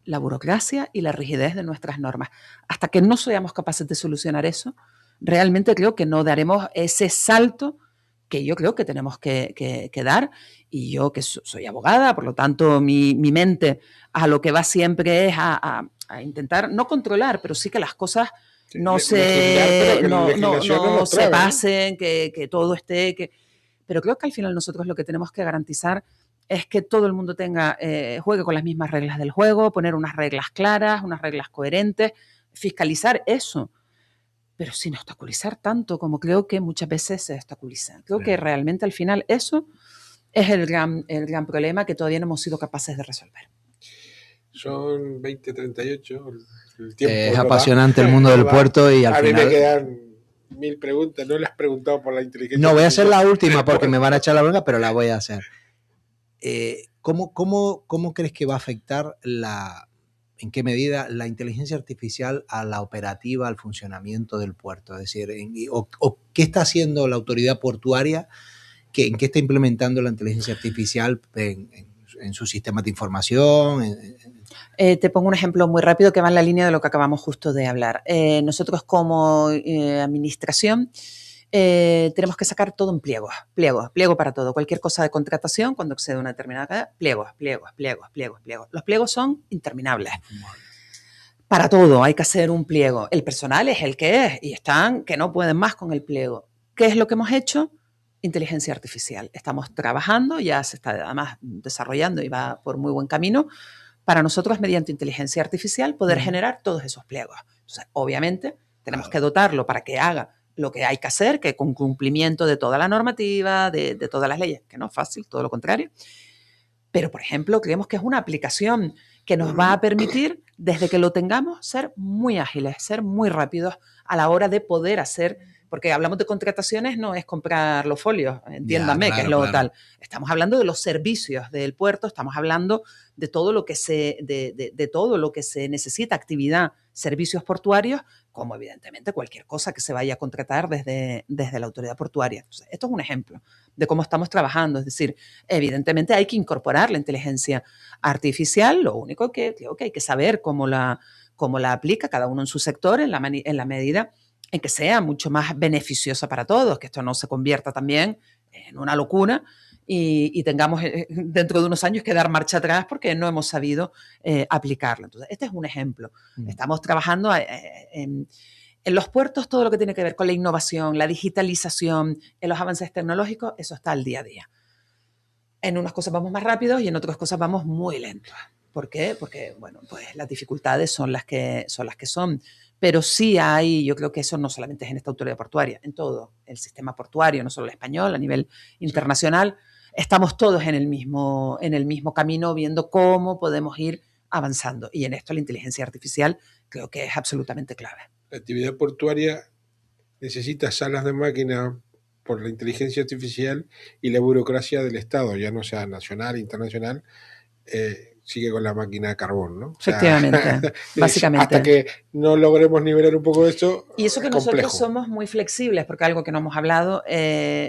La burocracia y la rigidez de nuestras normas. Hasta que no seamos capaces de solucionar eso, realmente creo que no daremos ese salto que yo creo que tenemos que dar. Y yo, que soy abogada, por lo tanto, mi mente a lo que va siempre es a intentar, no controlar, pero sí que las cosas no se pasen, que todo esté... Pero creo que al final nosotros lo que tenemos que garantizar es que todo el mundo juegue con las mismas reglas del juego, poner unas reglas claras, unas reglas coherentes, fiscalizar eso, pero sin obstaculizar tanto como creo que muchas veces se obstaculizan. Creo que realmente al final eso es el gran problema que todavía no hemos sido capaces de resolver. Son 20:38. Es apasionante el mundo del puerto y al final... A mí me quedan 1000 preguntas. No le has preguntado por la inteligencia. No, voy a hacer la última porque me van a echar la bronca, pero la voy a hacer. ¿Cómo crees que va a afectar en qué medida la inteligencia artificial a la operativa, al funcionamiento del puerto? Es decir, o qué está haciendo la autoridad portuaria, en qué está implementando la inteligencia artificial en sus sistemas de información. Te pongo un ejemplo muy rápido que va en la línea de lo que acabamos justo de hablar. Nosotros como administración tenemos que sacar todo en pliego para todo. Cualquier cosa de contratación, cuando excede una determinada cadena, pliegos. Los pliegos son interminables. Para todo hay que hacer un pliego. El personal es el que es y están que no pueden más con el pliego. ¿Qué es lo que hemos hecho? Inteligencia artificial. Estamos trabajando, ya se está además desarrollando y va por muy buen camino, para nosotros mediante inteligencia artificial poder generar todos esos pliegos. Entonces, obviamente, tenemos que dotarlo para que haga lo que hay que hacer, que con cumplimiento de toda la normativa, de todas las leyes, que no es fácil, todo lo contrario. Pero, por ejemplo, creemos que es una aplicación que nos va a permitir, desde que lo tengamos, ser muy ágiles, ser muy rápidos a la hora de poder hacer porque hablamos de contrataciones, no es comprar los folios, entiéndame, Ya, que es claro, lo claro. tal. Estamos hablando de los servicios del puerto, estamos hablando de todo lo que de todo lo que se necesita, actividad, servicios portuarios, como evidentemente cualquier cosa que se vaya a contratar desde la autoridad portuaria. Entonces, esto es un ejemplo de cómo estamos trabajando. Es decir, evidentemente hay que incorporar la inteligencia artificial, lo único que digo que hay que saber cómo la aplica cada uno en su sector en la medida en que sea mucho más beneficiosa para todos, que esto no se convierta también en una locura y tengamos dentro de unos años que dar marcha atrás porque no hemos sabido aplicarla. Entonces, este es un ejemplo. Estamos trabajando en los puertos, todo lo que tiene que ver con la innovación, la digitalización, en los avances tecnológicos, eso está al día a día. En unas cosas vamos más rápidos y en otras cosas vamos muy lentos. ¿Por qué? Porque, bueno, pues las dificultades son las que son. Pero sí hay, yo creo que eso no solamente es en esta autoridad portuaria, en todo el sistema portuario, no solo el español, a nivel internacional, estamos todos en el mismo camino viendo cómo podemos ir avanzando. Y en esto la inteligencia artificial creo que es absolutamente clave. La actividad portuaria necesita salas de máquina por la inteligencia artificial y la burocracia del Estado, ya no sea nacional, internacional, sigue con la máquina de carbón, ¿no? Efectivamente, básicamente. Hasta que no logremos nivelar un poco eso. Y eso que es nosotros complejo. somos muy flexibles, porque algo que no hemos hablado,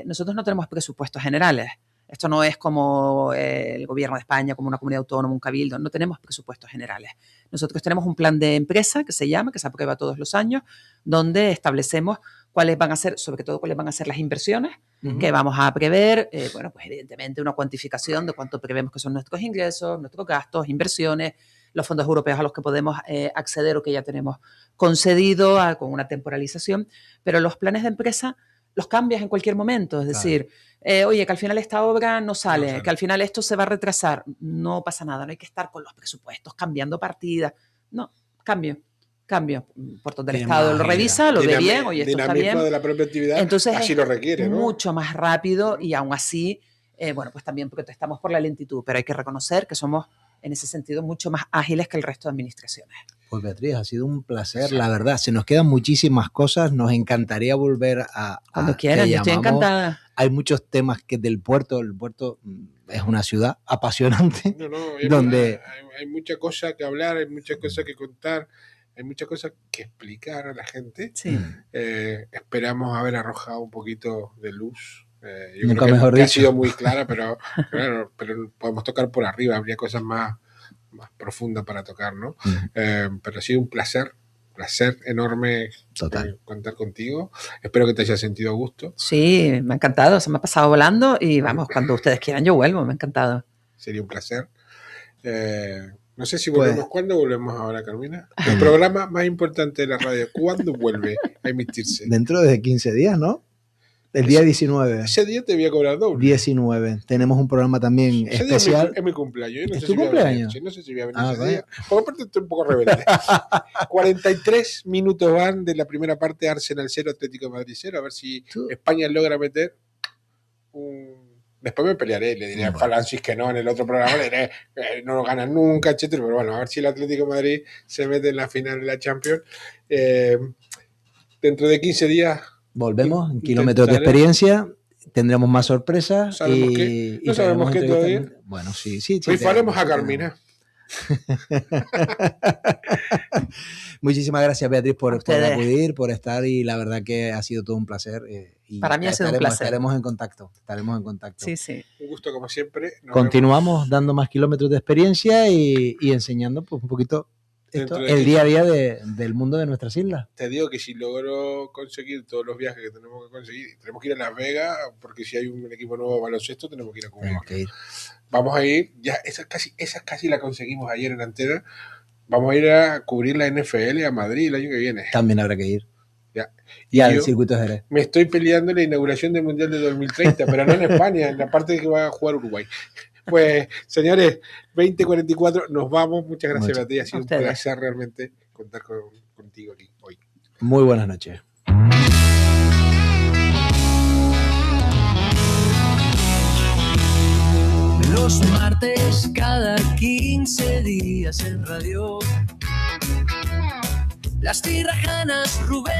nosotros no tenemos presupuestos generales. Esto no es como el gobierno de España, como una comunidad autónoma, un cabildo, no tenemos presupuestos generales. Nosotros tenemos un plan de empresa que se aprueba todos los años, donde establecemos cuáles van a ser, sobre todo cuáles van a ser las inversiones que vamos a prever, bueno, pues evidentemente una cuantificación de cuánto prevemos que son nuestros ingresos, nuestros gastos, inversiones, los fondos europeos a los que podemos acceder o que ya tenemos concedido con una temporalización, pero los planes de empresa los cambias en cualquier momento, es decir, oye, que al final esta obra no sale, que al final esto se va a retrasar, no pasa nada, no hay que estar con los presupuestos cambiando partidas, no, cambio. Puertos del Estado lo revisa, lo ve bien, oye, esto está bien. De la propia actividad, entonces así lo requiere, ¿no? Mucho más rápido y aún así, bueno, pues también protestamos por la lentitud, pero hay que reconocer que somos en ese sentido mucho más ágiles que el resto de administraciones. Pues Beatriz, ha sido un placer, la verdad. Se nos quedan muchísimas cosas, nos encantaría volver a cuando quieran, yo estoy encantada. Hay muchos temas que del puerto, el puerto es una ciudad apasionante. Donde hay mucha cosa que hablar, hay muchas cosas que contar, hay muchas cosas que explicar a la gente. Sí. Esperamos haber arrojado un poquito de luz. Yo Nunca creo mejor que ha dicho. sido muy clara, pero podemos tocar por arriba, habría cosas más profundas para tocar, ¿no? Pero ha sido un placer enorme contar contigo. Espero que te hayas sentido a gusto. Sí, me ha encantado, se me ha pasado volando y vamos, cuando ustedes quieran yo vuelvo, me ha encantado. Sería un placer. No sé si volvemos. ¿Cuándo volvemos ahora, Carmina? El programa más importante de la radio, ¿cuándo vuelve a emitirse? Dentro de 15 días, ¿no? El día 19. Ese día te voy a cobrar doble. 19. Tenemos un programa también ese especial. Día es mi cumpleaños. No ¿Es sé tu si cumpleaños? No sé si voy a venir ese día. Porque aparte estoy un poco rebelde. 43 minutos van de la primera parte, Arsenal 0, Atlético de Madrid 0. A ver si España logra meter un... Después me pelearé, le diré a Francis que no en el otro programa, le diré no lo ganan nunca, etcétera. Pero bueno, a ver si el Atlético de Madrid se mete en la final de la Champions. Dentro de 15 días volvemos en kilómetros de experiencia, tendremos más sorpresas. No sabemos qué todavía. Bueno, sí. Rifaremos a Carmina. Muchísimas gracias, Beatriz, por acudir, por estar, y la verdad que ha sido todo un placer. Y para mí ha sido un placer. Estaremos en contacto. Sí. Un gusto como siempre. Continuamos dando más kilómetros de experiencia y enseñando pues un poquito el día a día del mundo de nuestras islas. Te digo que si logro conseguir todos los viajes que tenemos que conseguir, tenemos que ir a Las Vegas, porque si hay un equipo nuevo de baloncesto, tenemos que ir a cubrir. Vamos a ir, ya esa casi la conseguimos ayer en antena. Vamos a ir a cubrir la NFL a Madrid el año que viene. También habrá que ir. Ya. Y al circuito de Jerez. Me estoy peleando en la inauguración del Mundial de 2030, pero no en España, en la parte que va a jugar Uruguay. Pues, señores, 20:44, nos vamos. Muchas gracias, Beatriz. Ha sido un placer realmente contar contigo aquí hoy. Muy buenas noches. Los martes cada 15 días en radio. Las tirajanas, Rubén.